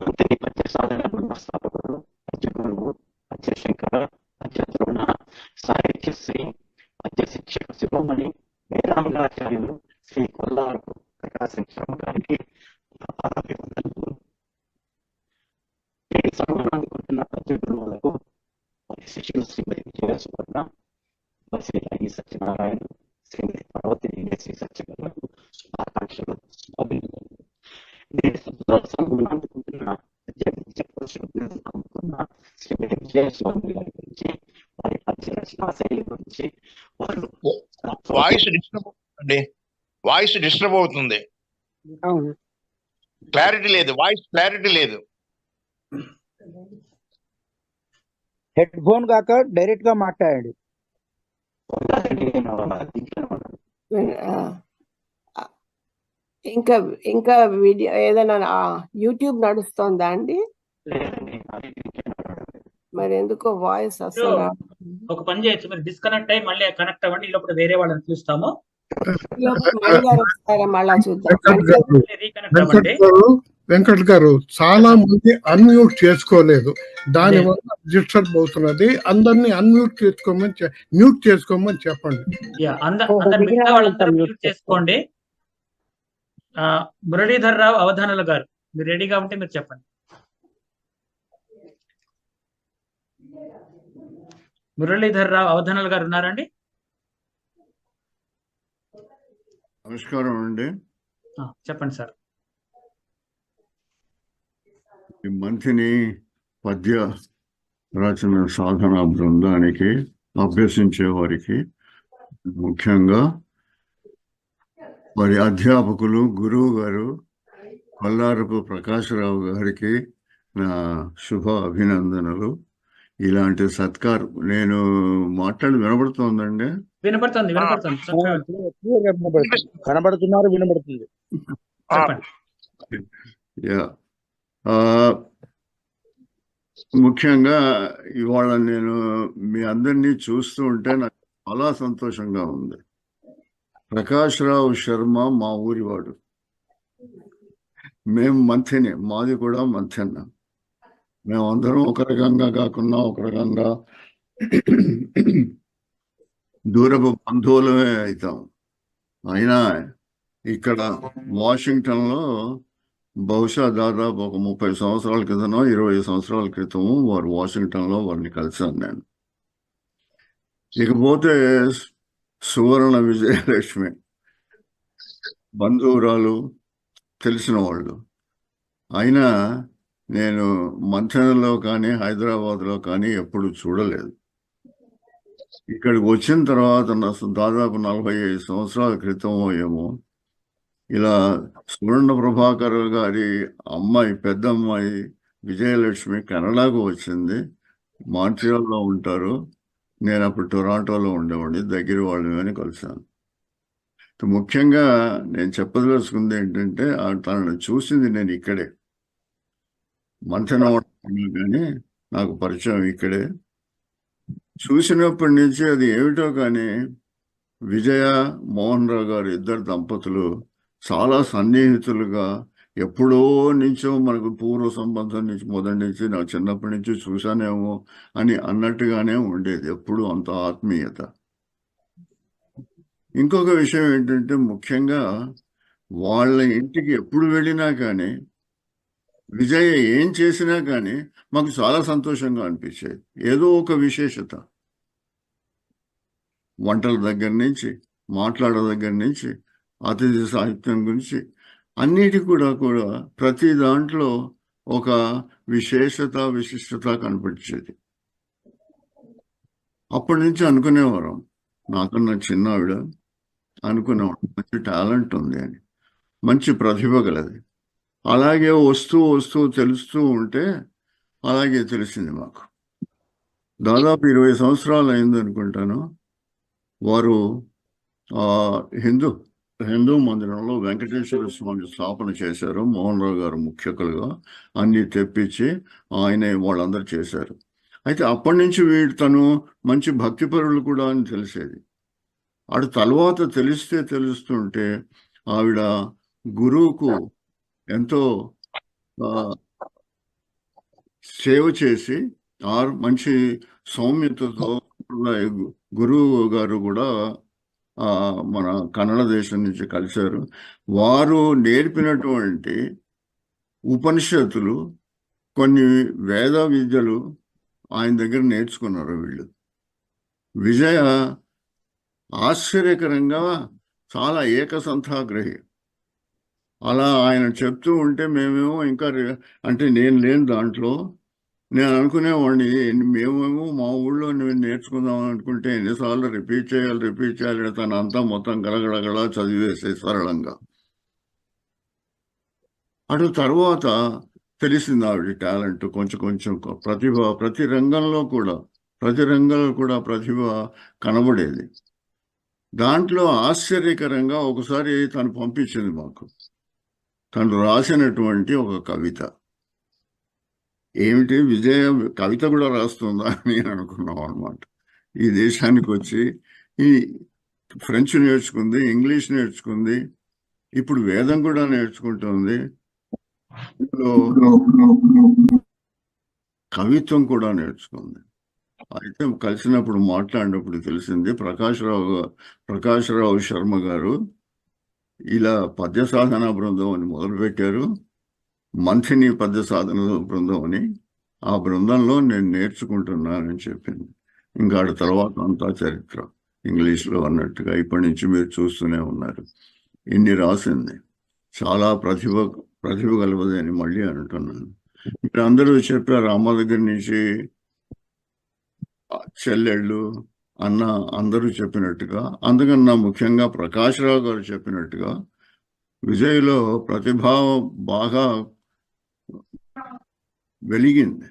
మంత్రి పద్య సాధన బృందస్థాపకుడు, పద్య గురువు, పద్య శంకర, పద్య ద్రోణ, సాహిత్యశ్రీ, పద్య శిక్షక శిరోమణి, వేదాంగాచార్యులు శ్రీ కొల్లారపు ప్రకాశం శర్మ గారికి పాదాభివందనాలు. సన్మానం అందుకుంటున్న పద్య గురువులకు, పద్య శిష్యులు శ్రీమతి విజయ సువర్ణ, శ్రీ ఐ సత్యనారాయణ, శ్రీమతి పర్వతి శ్రీ సత్యకళకు శుభాకాంక్షలు, శుభాభినందనలు. సన్మానం అందుకుంటున్న శ్రీమతి విజయ స్వామి గారి గురించి, వారి పద్య రచనా శైలి గురించి, వారు వాయిస్ డిస్టర్బ్ అవుతుంది. అవును. క్లారిటీ లేదు, వాయిస్ క్లారిటీ లేదు. హెడ్ ఫోన్ కాక డైరెక్ట్ గా మాట్లాడండి. ఇంకా ఇంకా వీడియో ఏదైనా యూట్యూబ్ నడుస్తోందా అండి? మరి ఎందుకో వాయిస్ అసలు ఒక పని చేయొచ్చు, మీరు డిస్కనెక్ట్ అయ్యి మళ్ళీ కనెక్ట్ అవ్వండి. ఈ లోపల వేరే వాళ్ళని పిలుస్తాము. మళ్ళా చూద్దాం. రీకనెక్ట్ అవ్వండి. వెంకట్ గారు, చాలా మంది అన్మ్యూట్ చేసుకోలేదు, దాని వల్ల డిస్టర్బ్ అవుతున్నది. అందరినీ అన్మ్యూట్ చేసుకోమని మ్యూట్ చేసుకోమని చెప్పండి. మిగతా వాళ్ళందరూ మ్యూట్ చేసుకోండి. మురళీధర్ రావు అవధానుల గారు, మీరు రెడీగా ఉంటే మీరు చెప్పండి. మురళీధర్ రావు అవధానుల గారు ఉన్నారండి? నమస్కారం అండి. చెప్పండి సార్. ఈ మంత్రిని పద్య రచన సాధన బృందానికి అభ్యసించే వారికి, ముఖ్యంగా వారి అధ్యాపకులు గురువు గారు కొల్లారపు ప్రకాశరావు గారికి నా శుభ అభినందనలు. ఇలాంటి సత్కారం నేను మాట్లాడి వినబడుతోందండి? వినపడుతుంది, కనబడుతున్నారు, వినబడుతుంది. ముఖ్యంగా ఇవాళ నేను మీ అందరినీ చూస్తూ ఉంటే నాకు చాలా సంతోషంగా ఉంది. ప్రకాశ్రావు శర్మ మా ఊరివాడు, మేము మంథెనే, మాది కూడా మంథెన్న. మేమందరం ఒక రకంగా కాకుండా ఒక రకంగా దూరపు బంధువులమే అవుతాం. అయినా ఇక్కడ వాషింగ్టన్లో బహుశా దాదాపు ఒక 30 సంవత్సరాల క్రితమో 20 సంవత్సరాల క్రితము వారు వాషింగ్టన్లో వారిని కలిశాను నేను. ఇకపోతే సువర్ణ విజయలక్ష్మి బంధువురాలు, తెలిసిన వాళ్ళు. అయినా నేను మంథనలో కానీ హైదరాబాద్లో కానీ ఎప్పుడు చూడలేదు. ఇక్కడికి వచ్చిన తర్వాత దాదాపు 45 సంవత్సరాల క్రితమో ఏమో ఇలా సువర్ణ ప్రభాకర్ గారి అమ్మాయి, పెద్ద అమ్మాయి విజయలక్ష్మి కెనడాకు వచ్చింది. మాంట్రియాల్లో ఉంటారు, నేను అప్పుడు టొరాంటోలో ఉండేవాడిని, దగ్గర వాళ్ళని కలిశాను. ముఖ్యంగా నేను చెప్పదలుచుకుంది ఏంటంటే తనను చూసింది నేను ఇక్కడే, మంథన కానీ నాకు పరిచయం ఇక్కడే. చూసినప్పటి నుంచి అది ఏమిటో కానీ విజయ మోహన్ రావు గారు ఇద్దరు దంపతులు చాలా సన్నిహితులుగా, ఎప్పుడో నుంచో మనకు పూర్వ సంబంధం నుంచి మొదటి నుంచి నాకు చిన్నప్పటి నుంచి చూశానేమో అని అన్నట్టుగానే ఉండేది, ఎప్పుడు అంత ఆత్మీయత. ఇంకొక విషయం ఏంటంటే ముఖ్యంగా వాళ్ళ ఇంటికి ఎప్పుడు వెళ్ళినా కానీ, విజయ ఏం చేసినా కానీ మాకు చాలా సంతోషంగా అనిపించేది. ఏదో ఒక విశేషత, వంటల దగ్గర నుంచి, మాట్లాడే దగ్గర నుంచి, అతిథి సాహిత్యం గురించి అన్నిటి కూడా ప్రతి దాంట్లో ఒక విశేషత, విశిష్టత కనిపించేది. అప్పటి నుంచి అనుకునేవారం, నాకన్నా చిన్న ఆవిడ, అనుకునేవాడు మంచి టాలెంట్ ఉంది అని, మంచి ప్రతిభ గలది. అలాగే వస్తూ వస్తూ తెలుస్తూ ఉంటే అలాగే తెలిసింది మాకు. దాదాపు 20 సంవత్సరాలు అయింది అనుకుంటాను. వారు హిందూ మందిరంలో వెంకటేశ్వర స్వామి స్థాపన చేశారు. మోహన్ రావు గారు ముఖ్యకులుగా అన్ని తెప్పించి ఆయనే వాళ్ళందరూ చేశారు. అయితే అప్పటి నుంచి తను మంచి భక్తిపరులు కూడా అని తెలిసేది. అటు తర్వాత తెలుస్తుంటే ఆవిడ గురువుకు ఎంతో సేవ చేసి మంచి సౌమ్యతతో, గురువు గారు కూడా మన కన్నడ దేశం నుంచి కలిశారు. వారు నేర్పినటువంటి ఉపనిషత్తులు, కొన్ని వేద విద్యలు ఆయన దగ్గర నేర్చుకున్నారు వీళ్ళు. విజయ ఆశ్చర్యకరంగా చాలా ఏకసంథాగ్రహి. అలా ఆయన చెప్తూ ఉంటే మేమేమో ఇంకా అంటే నేను లేని దాంట్లో నేను అనుకునేవాడిని, మేమేమో మా ఊళ్ళో నేర్చుకుందాం అనుకుంటే ఎన్నిసార్లు రిపీట్ చేయాలి, తను అంతా మొత్తం గలగడగడ చదివేసే సరళంగా. అటు తర్వాత తెలిసింది ఆవిడ టాలెంట్ కొంచెం కొంచెం ప్రతిభ ప్రతి రంగంలో కూడా ప్రతిభ కనబడేది. దాంట్లో ఆశ్చర్యకరంగా ఒకసారి తను పంపించింది మాకు తను రాసినటువంటి ఒక కవిత. ఏమిటి విజయ కవిత కూడా రాస్తుందా అని అనుకున్నాం అనమాట. ఈ దేశానికి వచ్చి ఈ ఫ్రెంచ్ నేర్చుకుంది, ఇంగ్లీష్ నేర్చుకుంది, ఇప్పుడు వేదం కూడా నేర్చుకుంటుంది, కవిత్వం కూడా నేర్చుకుంది. అయితే కలిసినప్పుడు మాట్లాడినప్పుడు తెలిసింది ప్రకాశ్రావు శర్మ గారు ఇలా పద్య సాధన బృందం అని మొదలుపెట్టారు, మంథిని పద్య సాధన బృందం అని. ఆ బృందంలో నేను నేర్చుకుంటున్నానని చెప్పింది. ఇంకా తర్వాత అంతా చరిత్ర ఇంగ్లీష్లో అన్నట్టుగా ఇప్పటి నుంచి మీరు చూస్తూనే ఉన్నారు. ఇన్ని రాసింది, చాలా ప్రతిభ కలవది అని మళ్ళీ అంటున్నాను. ఇక్కడ అందరూ చెప్పారు, అమ్మ దగ్గర నుంచి చెల్లెళ్ళు అన్న అందరూ చెప్పినట్టుగా, అందుకన్నా ముఖ్యంగా ప్రకాశ్రావు గారు చెప్పినట్టుగా విజయ్లో ప్రతిభ బాగా వెలిగింది,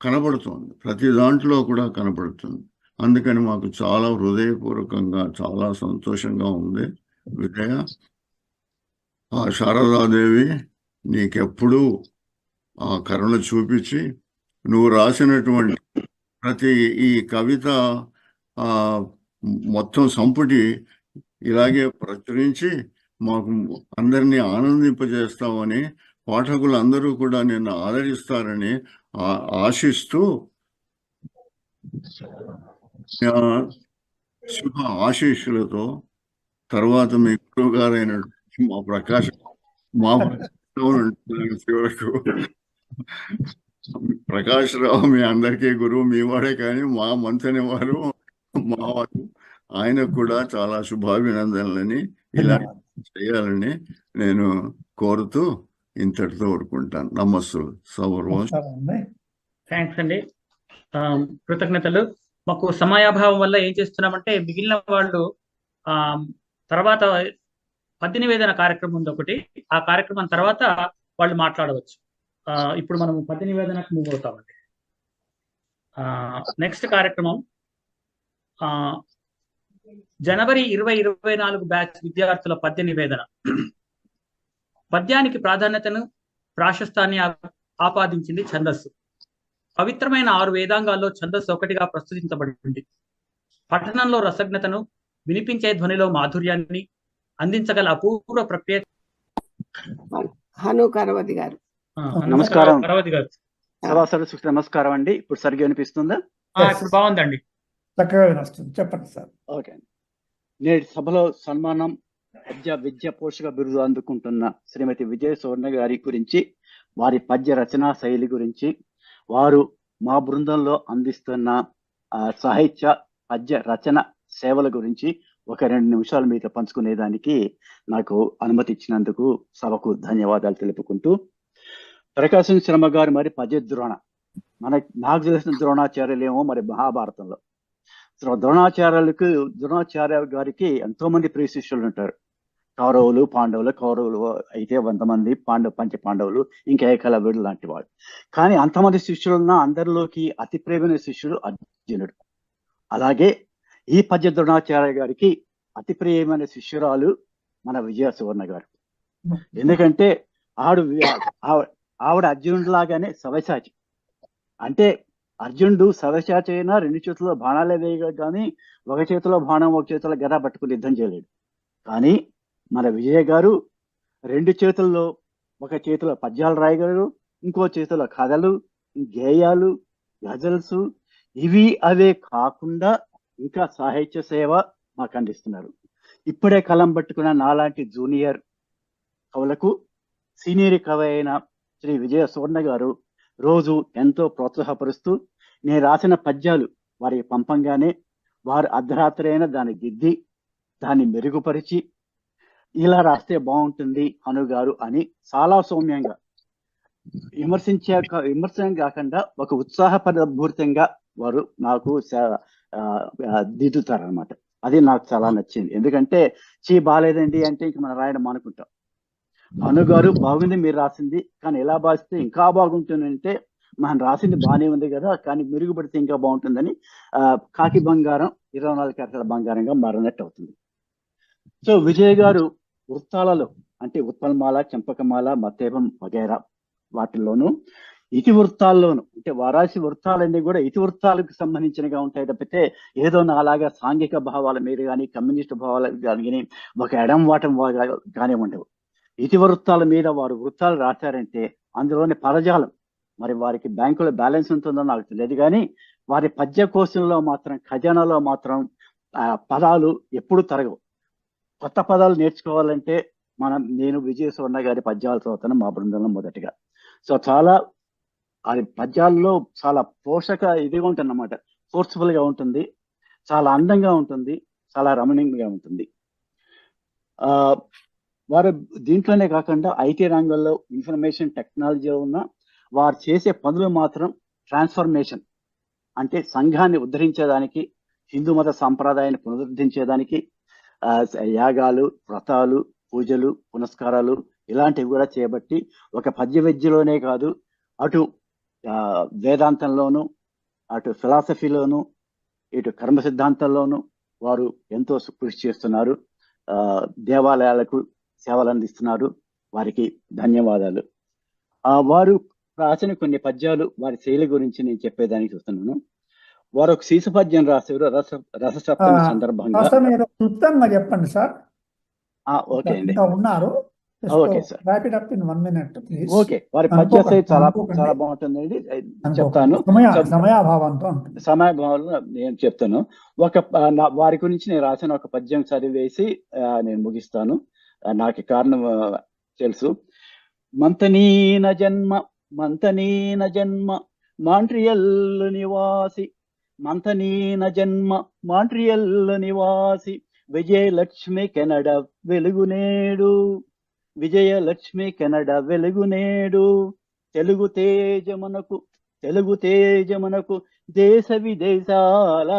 కనబడుతుంది, ప్రతి దాంట్లో కూడా కనబడుతుంది. అందుకని మాకు చాలా హృదయపూర్వకంగా చాలా సంతోషంగా ఉంది. విజయ, ఆ శారదాదేవి నీకెప్పుడూ ఆ కరుణ చూపించి నువ్వు రాసినటువంటి ప్రతి ఈ కవిత మొత్తం సంపుటి ఇలాగే ప్రచురించి మాకు అందరినీ ఆనందింపజేస్తామని, పాఠకులు అందరూ కూడా నిన్ను ఆదరిస్తారని ఆశిస్తూ శుభ ఆశీస్సులతో తర్వాత మీ గురువు గారైన మా ప్రకాష్ చివరకు ప్రకాశ్రావు మీ అందరికీ గురువు, మీ వాడే, కానీ మా మంతని వారు మా వారు, ఆయనకు కూడా చాలా శుభాభినందనలని ఇలా చేయాలని నేను కోరుతూ ఇంతటితో ఊరుకుంటాను. నమస్సులు. థ్యాంక్స్ అండి, కృతజ్ఞతలు. మాకు సమయాభావం వల్ల ఏం చేస్తున్నామంటే మిగిలిన వాళ్ళు తర్వాత పద్య నివేదన కార్యక్రమం ఉంది ఒకటి, ఆ కార్యక్రమం తర్వాత వాళ్ళు మాట్లాడవచ్చు. ఇప్పుడు మనం పద్య నివేదనకు మూవ్ అవుతామండి. నెక్స్ట్ కార్యక్రమం జనవరి 2024 బ్యాచ్ విద్యార్థుల పద్య నివేదన. పద్యానికి ప్రాధాన్యతను ప్రాశస్తాన్ని ఆపాదించింది ఛందస్సు. పవిత్రమైన 6 వేదాంగాల్లో ఛందస్సు ఒకటిగా ప్రస్తుతించబడింది. పఠనంలో రసజ్ఞతను, వినిపించే ధ్వనిలో మాధుర్యాన్ని అందించగల అపూర్వ ప్రక్రియ. కరవతి గారు నమస్కారం. కరవతి గారు నమస్కారం అండి. ఇప్పుడు సరిగ్గా అనిపిస్తుందా? ఇప్పుడు బాగుందండి, చక్కగా వినొస్తుంది. చెప్పండి సార్. ఓకే. నేటి సభలో సన్మానం విద్య పోషక బిరుదు అందుకుంటున్న శ్రీమతి విజయ సువర్ణ గారి గురించి, వారి పద్య రచనా శైలి గురించి, వారు మా బృందంలో అందిస్తున్న సాహిత్య పద్య రచన సేవల గురించి ఒక 2 నిమిషాలు మీతో పంచుకునేదానికి నాకు అనుమతి ఇచ్చినందుకు సభకు ధన్యవాదాలు తెలుపుకుంటూ, ప్రకాశం శర్మ గారు మరి పద్య ద్రోణ, నాకు తెలిసిన ద్రోణాచార్యులేమో మరి మహాభారతంలో. ద్రోణాచార్య గారికి ఎంతో మంది ప్రియ శిష్యులు ఉంటారు. కౌరవులు అయితే 100 మంది, పంచ పాండవులు, ఇంకా ఏకలవ్యుడు లాంటి వాళ్ళు. కానీ అంతమంది శిష్యులున్న అందరిలోకి అతి ప్రియమైన శిష్యుడు అర్జునుడు. అలాగే ఈ పద్య ద్రోణాచార్య గారికి అతి ప్రియమైన శిష్యురాలు మన విజయ సువర్ణ గారు. ఎందుకంటే ఆవిడ అర్జునుడు లాగానే సవ్యసాచి. అంటే అర్జునుడు సవ్యసాచి అయినా 2 చేతుల్లో బాణాలే వేయగలడు, కానీ ఒక చేతిలో బాణం ఒక చేతిలో గద పట్టుకుని యుద్ధం చేయలేడు. కానీ మన విజయ గారు 2 చేతుల్లో, ఒక చేతిలో పద్యాలు రాయగలరు, ఇంకో చేతిలో కథలు, గేయాలు, గజల్స్, ఇవి అవే కాకుండా ఇంకా సాహిత్య సేవ మాకు అందిస్తున్నారు. ఇప్పుడే కలం పట్టుకున్న నాలాంటి జూనియర్ కవులకు సీనియర్ కవి అయిన శ్రీ విజయ సువర్ణ గారు రోజు ఎంతో ప్రోత్సాహపరుస్తూ, నేను రాసిన పద్యాలు వారికి పంపంగానే వారు అర్ధరాత్రి అయినా దాన్ని దిద్ది దాన్ని మెరుగుపరిచి ఇలా రాస్తే బాగుంటుంది అనుగారు అని చాలా సౌమ్యంగా విమర్శనం కాకుండా ఒక ఉత్సాహపూరితంగా వారు నాకు దిద్దుతారనమాట. అది నాకు చాలా నచ్చింది. ఎందుకంటే బాగాలేదండి అంటే ఇంక మనం రాయడం అనుకుంటాం. అనుగారు బాగుంది మీరు రాసింది, కానీ ఎలా భావిస్తే ఇంకా బాగుంటుందంటే మనం రాసింది బాగానే ఉంది కదా, కానీ మెరుగుపడితే ఇంకా బాగుంటుందని కాకి బంగారం 24 క్యారెట్ల బంగారంగా మారినట్టు అవుతుంది. సో విజయ్ గారు వృత్తాలలో అంటే ఉత్పలమాల, చెంపకమాల, మత్తేపం వగైరా వాటిల్లోనూ ఇతివృత్తాల్లోనూ అంటే వారాసి వృత్తాలన్నీ కూడా ఇతివృత్తాలకు సంబంధించినగా ఉంటాయి తప్పితే ఏదో నాలాగా సాంఘిక భావాల మీద కానీ కమ్యూనిస్ట్ భావాల కానీ ఒక ఎడం వాటం కానీ ఉండవు. ఇతివృత్తాల మీద వారు వృత్తాలు రాశారంటే అందులోని పదజాలం మరి వారికి బ్యాంకులో బ్యాలెన్స్ ఉంటుందో నాకు తెలియదు, కానీ వారి పద్య కోశంలో మాత్రం ఖజానాలో మాత్రం పదాలు ఎప్పుడు తరగవు. కొత్త పదాలు నేర్చుకోవాలంటే నేను విజయ సువర్ణ గారి పద్యాలు చదువుతాను మా బృందంలో మొదటిగా. సో చాలా అది పద్యాల్లో చాలా పోషక ఇదిగా ఉంటుంది అన్నమాట, ఫోర్స్ఫుల్ గా ఉంటుంది, చాలా అందంగా ఉంటుంది, చాలా రమణీయంగా ఉంటుంది. వారు దీంట్లోనే కాకుండా ఐటీ రంగంలో ఇన్ఫర్మేషన్ టెక్నాలజీలో ఉన్న వారు చేసే పనులు మాత్రం ట్రాన్స్ఫర్మేషన్ అంటే సంఘాన్ని ఉద్ధరించేదానికి, హిందూ మత సాంప్రదాయాన్ని పునరుద్ధరించేదానికి యాగాలు, వ్రతాలు, పూజలు, పునస్కారాలు ఇలాంటివి కూడా చేయబట్టి ఒక పద్య విద్యలోనే కాదు అటు వేదాంతంలోను, అటు ఫిలాసఫీలోను, ఇటు కర్మ సిద్ధాంతంలోను వారు ఎంతో కృషి చేస్తున్నారు. దేవాలయాలకు సేవలు అందిస్తున్నారు. వారికి ధన్యవాదాలు. వారు రాసిన కొన్ని పద్యాలు వారి శైలి గురించి నేను చెప్పేదానికి చూస్తున్నాను. వారు ఒక శీర్ష పద్యం రాశారు రససప్తమి సందర్భంగా. క్లుప్తంగా చెప్పండి సార్. ఓకే అండి, ఉన్నారు. Okay sir, wrap it up in 1 minute, please. Okay. వారి పద్య శైలి చాలా బాగుంటుందండి, చెప్తాను. సమయభావంలో నేను చెప్తాను. వారి గురించి నేను రాసిన ఒక పద్యం చదివేసి నేను ముగిస్తాను. నాకు కారణం తెలుసు. మంతనీన జన్మ మాంట్రియల్ నివాసి, మంతనీన జన్మ మాంట్రియల్ నివాసి, విజయలక్ష్మి కెనడ వెలుగునేడు, విజయలక్ష్మి కెనడ వెలుగునేడు, తెలుగు తేజమునకు దేశ విదేశాల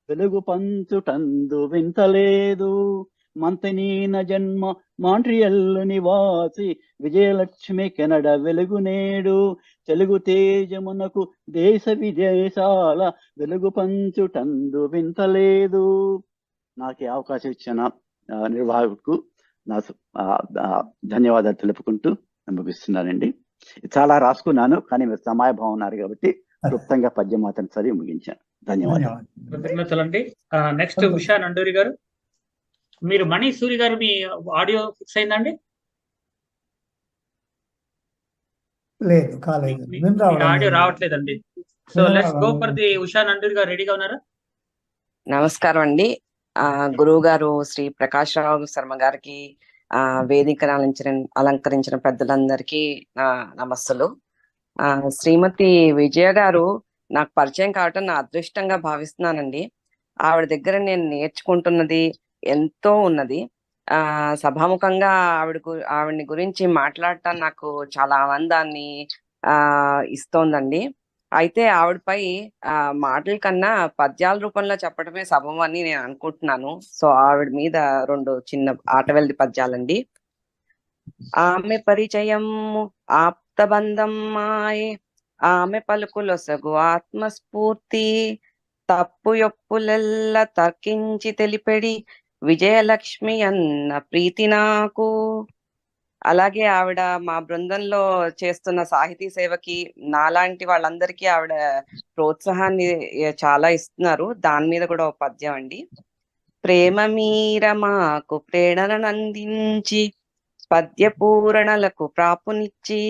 వెలుగు పంచుటందు వింతలేదు. మంతనీన జన్మ మాంట్రియల్ నివాసి, విజయలక్ష్మి కెనడ వెలుగునేడు, తెలుగు తేజమునకు దేశ విదేశాల వెలుగు పంచుటందు వింతలేదు. నాకు అవకాశం ఇచ్చిన నిర్వాహకుకు నా ధన్యవాదాలు తెలుపుకుంటూ ముగిస్తున్నానండి. చాలా రాసుకున్నాను, కానీ మీరు సమయభావం ఉన్నారు కాబట్టి క్లుప్తంగా పద్యం మాత్రం చదివి ముగించాను. ధన్యవాదాలు. కృతజ్ఞతలండి. నెక్స్ట్ ఉషా నండూరి గారు. మీరు మణి సూరి గారు, మీ ఆడియో ఫిక్స్ అయిందండి? లేదు, కాలేదు, ఆడియో రావట్లేదండి. So let's go for the Usha Nanduri గారు. రెడీగా ఉన్నారా? నమస్కారం అండి. గురువు గారు శ్రీ ప్రకాష్ రావు శర్మ గారికి, వేదికను అలంకరించిన పెద్దలందరికీ నమస్సులు. శ్రీమతి విజయ గారు నాకు పరిచయం కావటం నా అదృష్టంగా భావిస్తున్నానండి. ఆవిడ దగ్గర నేను నేర్చుకుంటున్నది ఎంతో ఉన్నది. సభాముఖంగా ఆవిడని గురించి మాట్లాడటం నాకు చాలా ఆనందాన్ని ఇస్తోందండి. అయితే ఆవిడపై మాటల కన్నా పద్యాల రూపంలో చెప్పడమే సబబు అని నేను అనుకుంటున్నాను. సో ఆవిడ మీద 2 చిన్న ఆటవెల్ది పద్యాలండి. ఆమె పరిచయం ఆప్తబంధం మాయే, ఆమె పలుకులొసగు ఆత్మస్ఫూర్తి, తప్పు యొప్పులెల్ల తర్కించి తెలిపెడి, విజయలక్ష్మి అన్న ప్రీతి నాకు. అలాగే ఆవిడ మా బృందంలో చేస్తున్న సాహితీ సేవకి నాలాంటి వాళ్ళందరికీ ఆవిడ ప్రోత్సాహాన్ని చాలా ఇస్తున్నారు. దాని మీద కూడా ఒక పద్యం అండి. ప్రేమ మీర మాకు ప్రేరణనందించి, పద్య పూరణలకు ప్రాపునిచ్చి,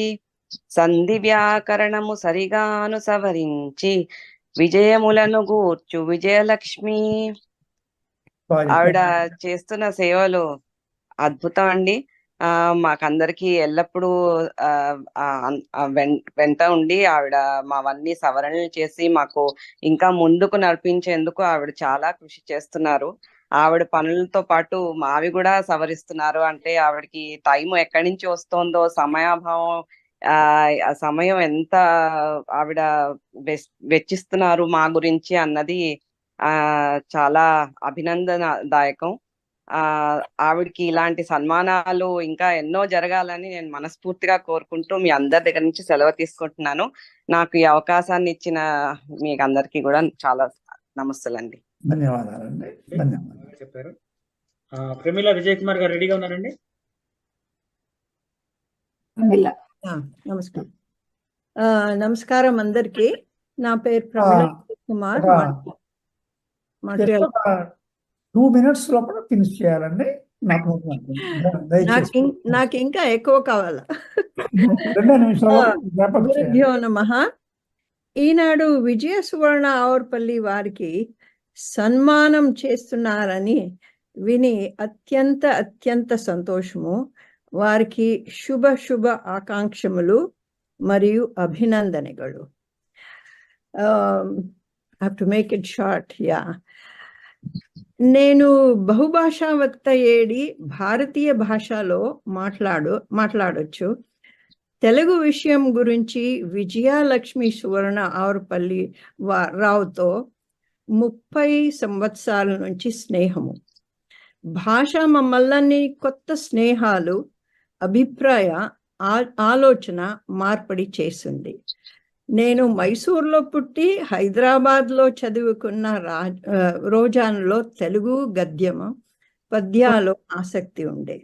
సంధి వ్యాకరణము సరిగాను సవరించి, విజయములను గూర్చు విజయలక్ష్మి. ఆవిడ చేస్తున్న సేవలు అద్భుతం అండి. మాకందరికి ఎల్లప్పుడూ వెంట ఉండి ఆవిడ మావన్నీ సవరణలు చేసి మాకు ఇంకా ముందుకు నడిపించేందుకు ఆవిడ చాలా కృషి చేస్తున్నారు. ఆవిడ పనులతో పాటు మావి కూడా సవరిస్తున్నారు. అంటే ఆవిడకి టైం ఎక్కడి నుంచి వస్తుందో, సమయాభావం, ఆ సమయం ఎంత ఆవిడ వెచ్చిస్తున్నారు మా గురించి అన్నది చాలా అభినందనదాయకం. ఆవిడకి ఇలాంటి సన్మానాలు ఇంకా ఎన్నో జరగాలని నేను మనస్ఫూర్తిగా కోరుకుంటూ మీ అందరి దగ్గర నుంచి సెలవు తీసుకుంటున్నాను. నాకు ఈ అవకాశాన్ని ఇచ్చిన మీకు అందరికీ కూడా చాలా నమస్తులండి. ధన్యవాదాలండి. ధన్యవాదాలు చెప్పారు. ప్రమీల విజయ్ కుమార్ గారు రెడీగా ఉన్నారండి? నమస్కారం. నమస్కారం అందరికి. నా పేరు ప్రమీల విజయ్ కుమార్. టూ మినిట్స్ లోపల ఫినిష్ చేయాలండి. నాకు ఇంకా ఎక్కువ కావాలా? 2 నిమిషాలు. గురుభ్యో నమః. ఈనాడు విజయ సువర్ణ ఆవర్పల్లి వారికి సన్మానం చేస్తున్నారని విని అత్యంత సంతోషము. వారికి శుభ ఆకాంక్షములు మరియు అభినందనలు. have to make it short. నేను బహుభాషావక్త ఏడి భారతీయ భాషలో మాట్లాడొచ్చు. తెలుగు విషయం గురించి విజయలక్ష్మి సువర్ణ ఆవర్పల్లి రావుతో 30 సంవత్సరాల నుంచి స్నేహము. భాష మమ్మల్ని కొత్త స్నేహాలు, అభిప్రాయ ఆలోచన మార్పిడి చేసింది. నేను మైసూర్లో పుట్టి హైదరాబాద్లో చదువుకున్న రోజాన్లో తెలుగు పద్యాలు ఆసక్తి ఉండే.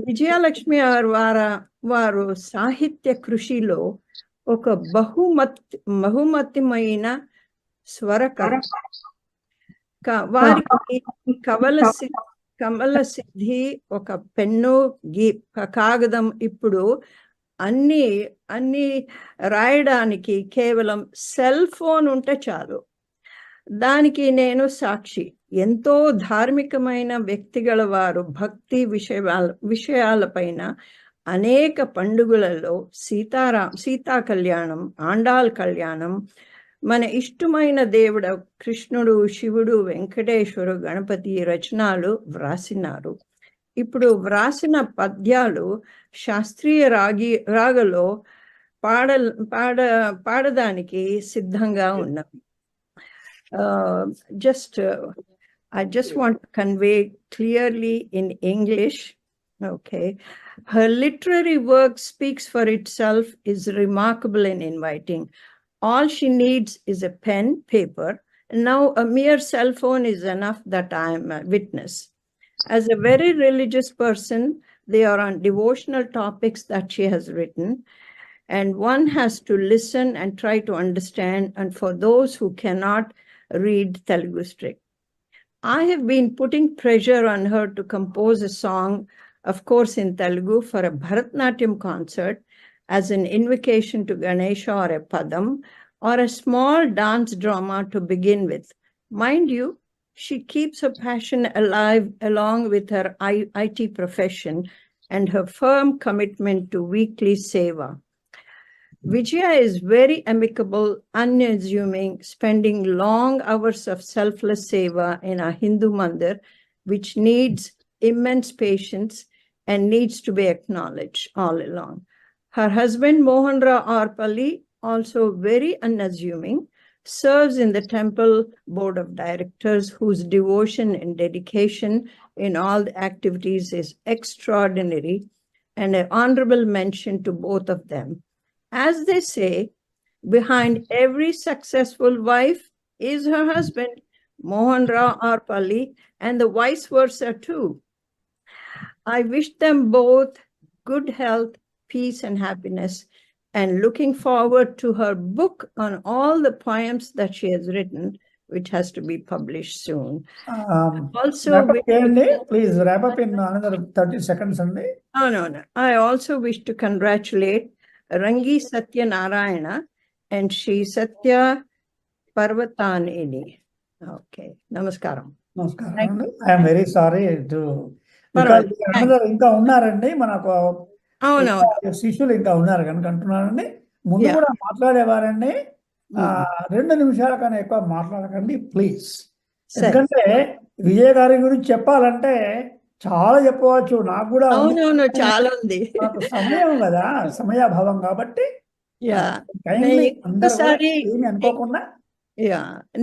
విజయలక్ష్మి వారు సాహిత్య కృషిలో ఒక బహుమతిమైన స్వరకర్త. వారికి కమల సిద్ధి, ఒక పెన్ను, కాగదం, ఇప్పుడు అన్ని రాయడానికి కేవలం సెల్ ఫోన్ ఉంటే చాలు. దానికి నేను సాక్షి. ఎంతో ధార్మికమైన వ్యక్తిగల వారు భక్తి విషయాలపైన అనేక పండుగలలో సీతా కళ్యాణం, ఆండాల్ కళ్యాణం, మన ఇష్టమైన దేవుడు కృష్ణుడు, శివుడు, వెంకటేశ్వరు, గణపతి రచనలు వ్రాసినారు. ఇప్పుడు వ్రాసిన పద్యాలు శాస్త్రీయ రాగలో పాడడానికి సిద్ధంగా ఉన్నవి. I just want to convey clearly in English. Okay. Her literary work speaks for itself, is remarkable and inviting. All she needs is a pen, paper. Now a mere cell phone is enough that I am a witness. As a very religious person, they are on devotional topics that she has written, and one has to listen and try to understand. And for those who cannot read Telugu strict, I have been putting pressure on her to compose a song, of course in Telugu, for a Bharatnatyam concert as an invocation to Ganesha, or a padam, or a small dance drama to begin with. Mind you, she keeps her passion alive along with her IT profession and her firm commitment to weekly seva. Vijaya is very amicable, unassuming, spending long hours of selfless seva in a Hindu mandir, which needs immense patience and needs to be acknowledged all along. Her husband, Mohan Rao Arpalli, also very unassuming, serves in the temple board of directors, whose devotion and dedication in all the activities is extraordinary, and an honorable mention to both of them. As they say, behind every successful wife is her husband, Mohan Rao Arpalli, and the vice versa too. I wish them both good health, peace, and happiness, and looking forward to her book on all the poems that she has written, which has to be published soon. Please wrap up in another 30 seconds. No. I also wish to congratulate Rangi Satya Narayana and Shri Satya Parvatanini. Okay. Namaskaram. I am very sorry to, because another ఇంకా ఉన్నారండి మనకు శిష్యులు ఇంకా ఉన్నారు కనుక అంటున్నారండి. ముందు కూడా మాట్లాడేవారండి. 2 నిమిషాల కన్నా ఎక్కువ మాట్లాడకండి ప్లీజ్. ఎందుకంటే విజయ్ గారి గురించి చెప్పాలంటే చాలా చెప్పవచ్చు. నాకు కూడా చాలా ఉంది, సమయం కదా, సమయాభావం కాబట్టి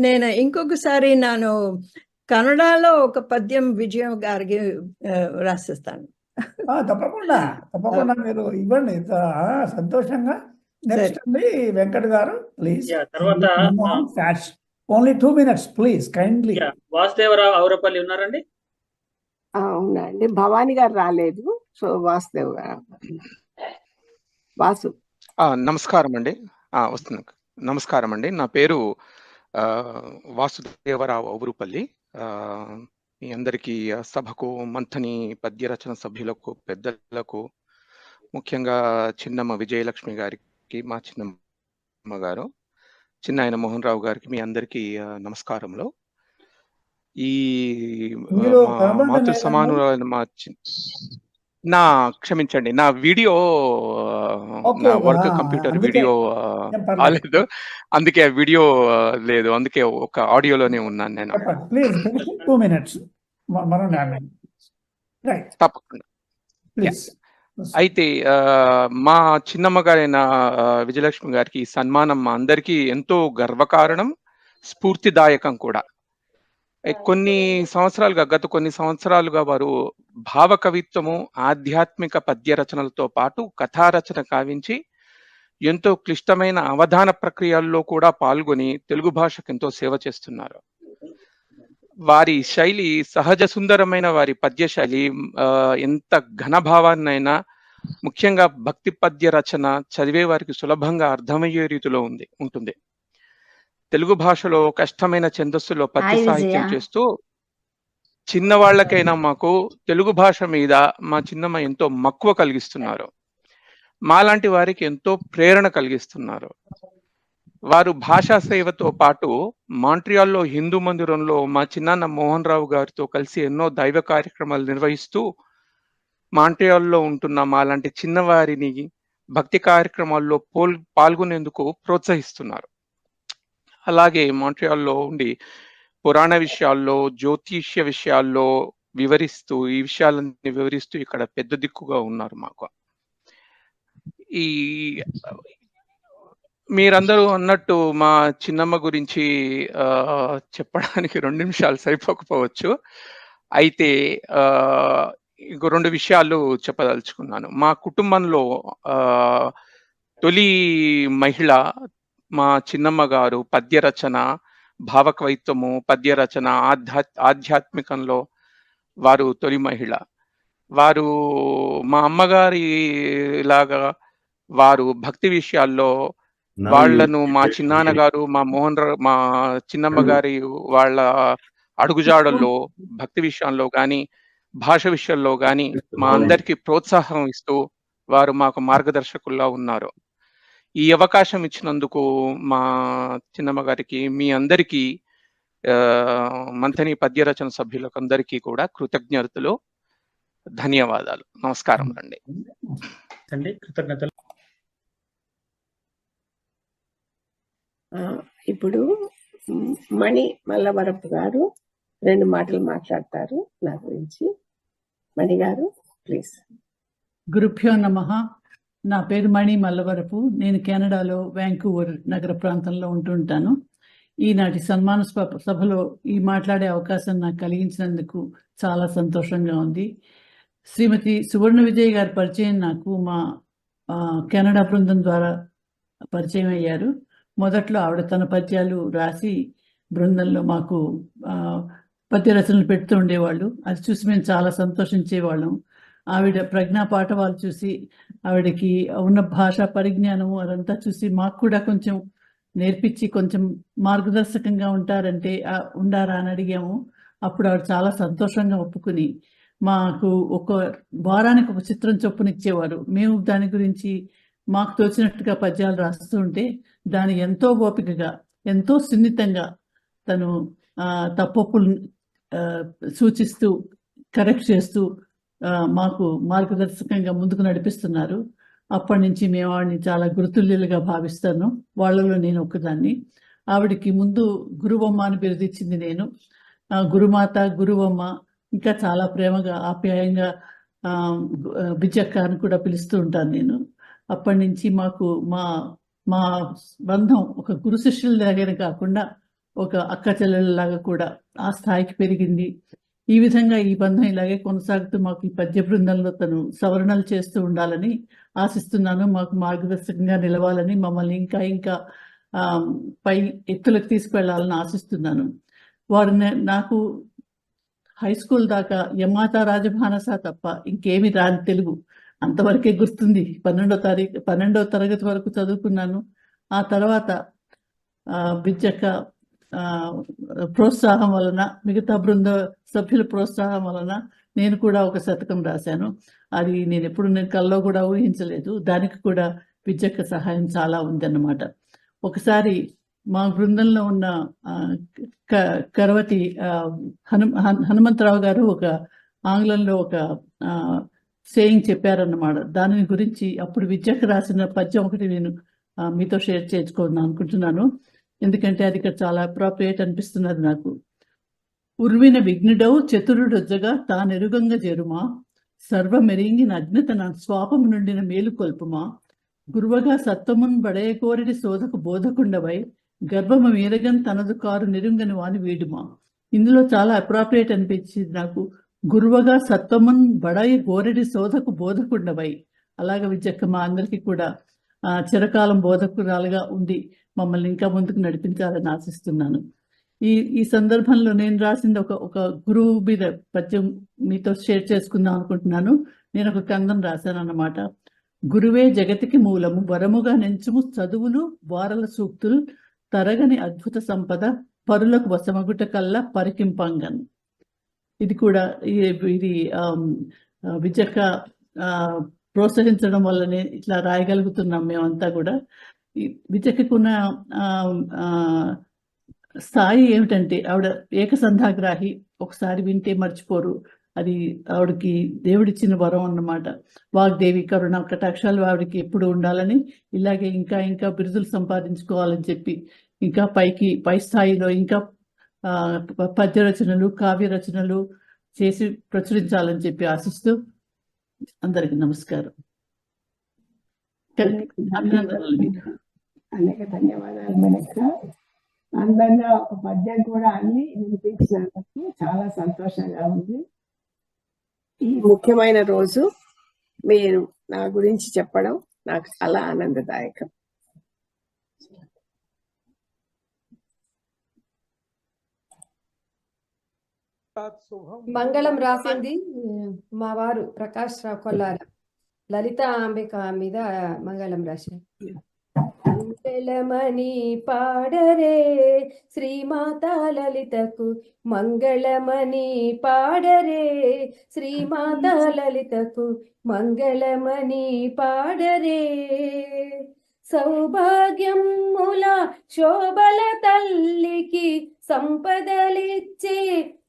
నేను ఇంకొకసారి కన్నడలో ఒక పద్యం విజయం గారికి రాసిస్తాను. తప్పకుండా తప్పకుండా మీరు ఇవ్వండి. సంతోషంగా. నెక్స్ట్ అండి వెంకట్ గారు ప్లీజ్. తర్వాత only 2 minutes please kindly. Vasudevarao Aurapalli ఉన్నారండి? అవునండి, భవానీ గారు రాలేదు, సో వాసుదేవ్ గారు. వాసు. నమస్కారం అండి. వస్తుంది. నమస్కారం అండి. నా పేరు వాసుదేవరావు ఔరుపల్లి. మీ అందరికీ సభకు, మంథని పద్య రచన సభ్యులకు, పెద్దలకు, ముఖ్యంగా చిన్నమ్మ విజయలక్ష్మి గారికి, మా చిన్నమ్మ గారు, చిన్న ఆయన మోహన్ రావు గారికి, మీ అందరికీ నమస్కారములు. ఈ మాతృ సమానురాలైన నా క్షమించండి, నా వీడియో, నా వర్క్ కంప్యూటర్ వీడియో రాలేదు, అందుకే వీడియో లేదు, అందుకే ఒక ఆడియోలోనే ఉన్నాను నేను. తప్పకుండా. అయితే మా చిన్నమ్మ గారైన విజయలక్ష్మి గారికి ఈ సన్మానం మా అందరికీ ఎంతో గర్వకారణం, స్ఫూర్తిదాయకం కూడా. గత కొన్ని సంవత్సరాలుగా వారు భావ కవిత్వము, ఆధ్యాత్మిక పద్య రచనలతో పాటు కథారచన కావించి ఎంతో క్లిష్టమైన అవధాన ప్రక్రియల్లో కూడా పాల్గొని తెలుగు భాషకు ఎంతో సేవ చేస్తున్నారు. వారి శైలి సహజ సుందరమైన వారి పద్య శైలి ఎంత ఘనభావాన్నైనా, ముఖ్యంగా భక్తి పద్య రచన చదివే వారికి సులభంగా అర్థమయ్యే రీతిలో ఉంటుంది. తెలుగు భాషలో కష్టమైన ఛందస్సులో పద్య సాహిత్యం చేస్తూ చిన్నవాళ్లకైనా మాకు తెలుగు భాష మీద మా చిన్నమ్మ ఎంతో మక్కువ కలిగిస్తున్నారు. మాలాంటి వారికి ఎంతో ప్రేరణ కలిగిస్తున్నారు. వారు భాషా సేవతో పాటు మాంట్రియాల్లో హిందూ మందిరంలో మా చిన్నాన్న మోహన్ రావు గారితో కలిసి ఎన్నో దైవ కార్యక్రమాలు నిర్వహిస్తూ మాంట్రియాల్లో ఉంటున్న మాలాంటి చిన్నవారిని భక్తి కార్యక్రమాల్లో పాల్గొనేందుకు ప్రోత్సహిస్తున్నారు. అలాగే మాంట్రియాల్లో ఉండి పురాణ విషయాల్లో, జ్యోతిష్య విషయాల్లో ఈ విషయాలన్నీ వివరిస్తూ ఇక్కడ పెద్ద దిక్కుగా ఉన్నారు మాకు. ఈ మీరందరూ అన్నట్టు మా చిన్నమ్మ గురించి చెప్పడానికి 2 నిమిషాలు సరిపోకపోవచ్చు. అయితే ఇంకో 2 విషయాలు చెప్పదలుచుకున్నాను. మా కుటుంబంలో తొలి మహిళ మా చిన్నమ్మ గారు. పద్య రచన, భావకవిత్వము, పద్య రచన, ఆధ్యాత్మికంలో వారు తొలి మహిళ. వారు మా అమ్మగారి లాగా వారు భక్తి విషయాల్లో వాళ్లను మా చిన్నాన్నగారు, మా చిన్నమ్మ గారి వాళ్ళ అడుగుజాడల్లో భక్తి విషయంలో గాని, భాష విషయంలో గాని మా అందరికీ ప్రోత్సాహం ఇస్తూ వారు మాకు మార్గదర్శకుల్లా ఉన్నారు. ఈ అవకాశం ఇచ్చినందుకు మా చిన్నమ్మ గారికి, మీ అందరికీ, మంథని పద్య రచన సభ్యులకు అందరికీ కూడా కృతజ్ఞతలు, ధన్యవాదాలు. నమస్కారం అండి. కృతజ్ఞతలు. ఇప్పుడు మణి మల్లవరపు గారు 2 మాటలు మాట్లాడతారు నా గురించి. మణి గారు ప్లీజ్. గురుభ్యో నమః. నా పేరు మణి మల్లవరపు. నేను కెనడాలో వ్యాంకూవర్ నగర ప్రాంతంలో ఉంటుంటాను. ఈనాటి సన్మాన సభలో ఈ మాట్లాడే అవకాశం నాకు కలిగించినందుకు చాలా సంతోషంగా ఉంది. శ్రీమతి సువర్ణ విజయ్ గారి పరిచయం నాకు మా కెనడా బృందం ద్వారా పరిచయం అయ్యారు. మొదట్లో ఆవిడ తన పద్యాలు రాసి బృందంలో మాకు పద్య రచనలు పెడుతూ ఉండేవాళ్ళు. అది చూసి మేము చాలా సంతోషించేవాళ్ళం. ఆవిడ ప్రజ్ఞా పాఠవాలు చూసి, ఆవిడకి ఉన్న భాషా పరిజ్ఞానం అదంతా చూసి మాకు కూడా కొంచెం నేర్పించి కొంచెం మార్గదర్శకంగా ఉండారా అని అడిగాము. అప్పుడు ఆవిడ చాలా సంతోషంగా ఒప్పుకుని మాకు ఒక వారానికి ఒక చిత్రం చొప్పున ఇచ్చేవారు. మేము దాని గురించి మాకు తోచినట్టుగా పద్యాలు రాస్తూ ఉంటే దాన్ని ఎంతో ఓపికగా, ఎంతో సున్నితంగా తను తప్పొప్పులు సూచిస్తూ, కరెక్ట్ చేస్తూ మాకు మార్గదర్శకంగా ముందుకు నడిపిస్తున్నారు. అప్పటి నుంచి మేము ఆవిడని చాలా గురుతుల్యులుగా భావిస్తాను. వాళ్ళలో నేను ఒకదాన్ని. ఆవిడకి ముందు గురువమ్మ అని బిరుదిచ్చింది నేను. గురుమాత, గురువమ్మ, ఇంకా చాలా ప్రేమగా, ఆప్యాయంగా బిజ్జక్క అని కూడా పిలుస్తూ ఉంటాను నేను. అప్పటి నుంచి మాకు మా బంధం ఒక గురు శిష్యుల దగ్గర కాకుండా ఒక అక్క చెల్లెళ్ళలాగా కూడా ఆ స్థాయికి పెరిగింది. ఈ విధంగా ఈ బంధం ఇలాగే కొనసాగుతూ మాకు ఈ పద్య బృందంలో తను సవరణలు చేస్తూ ఉండాలని ఆశిస్తున్నాను. మాకు మార్గదర్శకంగా నిలవాలని, మమ్మల్ని ఇంకా ఇంకా పై ఎత్తులకు తీసుకువెళ్ళాలని ఆశిస్తున్నాను. వారు నాకు హై స్కూల్ దాకా యమాత రాజమానస తప్ప ఇంకేమి రాని తెలుగు అంతవరకే గుర్తుంది. 12వ తరగతి వరకు చదువుకున్నాను. ఆ తర్వాత విద్యక ప్రోత్సాహం వలన, మిగతా బృంద సభ్యుల ప్రోత్సాహం వలన నేను కూడా ఒక శతకం రాశాను. అది నేను కల్లో కూడా ఊహించలేదు. దానికి కూడా విద్యక సహాయం చాలా ఉందన్నమాట. ఒకసారి మా బృందంలో ఉన్న కరవతి హనుమంతరావు గారు ఒక ఆంగ్లంలో ఒక సేయింగ్ చెప్పారన్నమాట. దాని గురించి అప్పుడు విద్యకు రాసిన పద్యం ఒకటి నేను మీతో షేర్ చేసుకోవాలని అనుకుంటున్నాను. ఎందుకంటే అది ఇక్కడ చాలా అప్రోప్రియేట్ అనిపిస్తున్నది నాకు. ఉర్విన విఘ్నుడవు చతురుడొజ్జగా తానెరుగంగ జరుమా, సర్వమెరింగిన అజ్ఞతన స్వాపము నుండిన మేలు కొల్పుమా, గురువగా సత్వమున్ బడయ కోరిడి శోధకు బోధకుండవై, గర్భము మీరగన్ తనదు కారు నిరుంగని వాని వీడుమా. ఇందులో చాలా అప్రోప్రియేట్ అనిపించింది నాకు. గురువగా సత్వమున్ బడయ గోరెడి శోధకు బోధకుండవై. అలాగ విద్యక్క మా అందరికీ కూడా చిరకాలం బోధకురాలుగా ఉండి మమ్మల్ని ఇంకా ముందుకు నడిపించాలని ఆశిస్తున్నాను. ఈ సందర్భంలో నేను రాసింది ఒక గురువు మీద పద్యం మీతో షేర్ చేసుకుందాం అనుకుంటున్నాను. నేను ఒక కందం రాశాను అన్నమాట. గురువే జగతికి మూలము, వరముగా నెంచుము చదువులు వారల సూక్తులు, తరగని అద్భుత సంపద పరులకు వశమగుట కల్లా పరికింపంగన్. ఇది కూడా ఇది విద్యక ప్రోత్సహించడం వల్లనే ఇట్లా రాయగలుగుతున్నాం మేమంతా కూడా. విద్యకున్న స్థాయి ఏమిటంటే ఆవిడ ఏకసంధాగ్రాహి, ఒకసారి వింటే మర్చిపోరు. అది ఆవిడకి దేవుడిచ్చిన వరం అన్నమాట. వాగ్దేవి కరుణ కటాక్షాలు ఆవిడకి ఎప్పుడు ఉండాలని, ఇలాగే ఇంకా ఇంకా బిరుదులు సంపాదించుకోవాలని చెప్పి ఇంకా పై స్థాయిలో ఇంకా పద్య రచనలు కావ్య రచనలు చేసి ప్రచురించాలని చెప్పి ఆశిస్తూ అందరికి నమస్కారం. అనేక ధన్యవాదాలు మనక. అందంగా ఒక పద్యం కూడా అన్ని వినిపించినందుకు చాలా సంతోషంగా ఉంది. ఈ ముఖ్యమైన రోజు మీరు నా గురించి చెప్పడం నాకు చాలా ఆనందదాయకం. మంగళం రాసింది మా వారు ప్రకాష్ రావు కొల్లార. లలిత అంబిక మీద మంగళం రాశారు. మంగళమణి పాడరే శ్రీమాతా లలితకు, మంగళమణి పాడరే శ్రీమాతా లలితకు, మంగళమణి పాడరే. సౌభాగ్యముల శోభల తల్లికి, సంపదలిచ్చే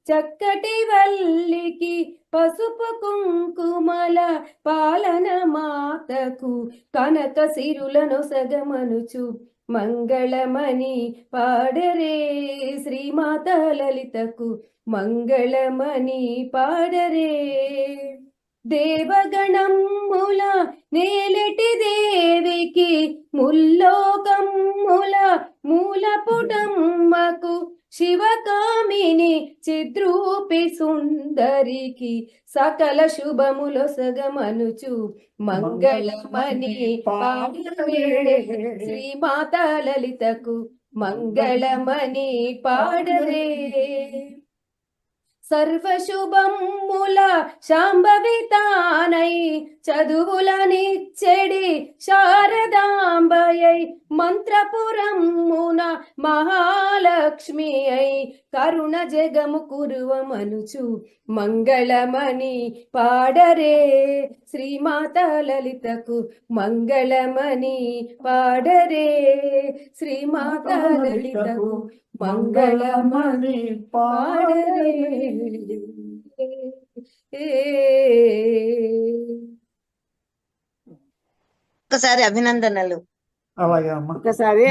చక్కటి వల్లికి, పసుపు కుంకుమల పాలన మాతకు, కనక సిరులను సగమనుచు మంగళమణి పాడరే శ్రీమాత లలితకు, మంగళమణి పాడరే. దేవగణముల నేలటి దేవికి, ముల్లోకముల మూలపుటమ్మకు, శివకామిని చిద్రూపి సుందరికి, సకల శుభములు సగమనుచు మంగళమణి పాడరే శ్రీమాత లలితకు, మంగళమణి పాడరే. సర్వశుభముల శాంభవితానై, చదువులనిచ్చెడి శారదాంబయై, మంత్రపురమున మహాలక్ష్మి అయి, కరుణ జగము కురువమనుచు మంగళమణి పాడరే శ్రీమాత లలితకు, మంగళమణి పాడరే శ్రీమాత లలితకు, మంగళమణి పాడరే. ఒకసారి అభినందనలు. అలాగే అమ్మా. ఒకసారి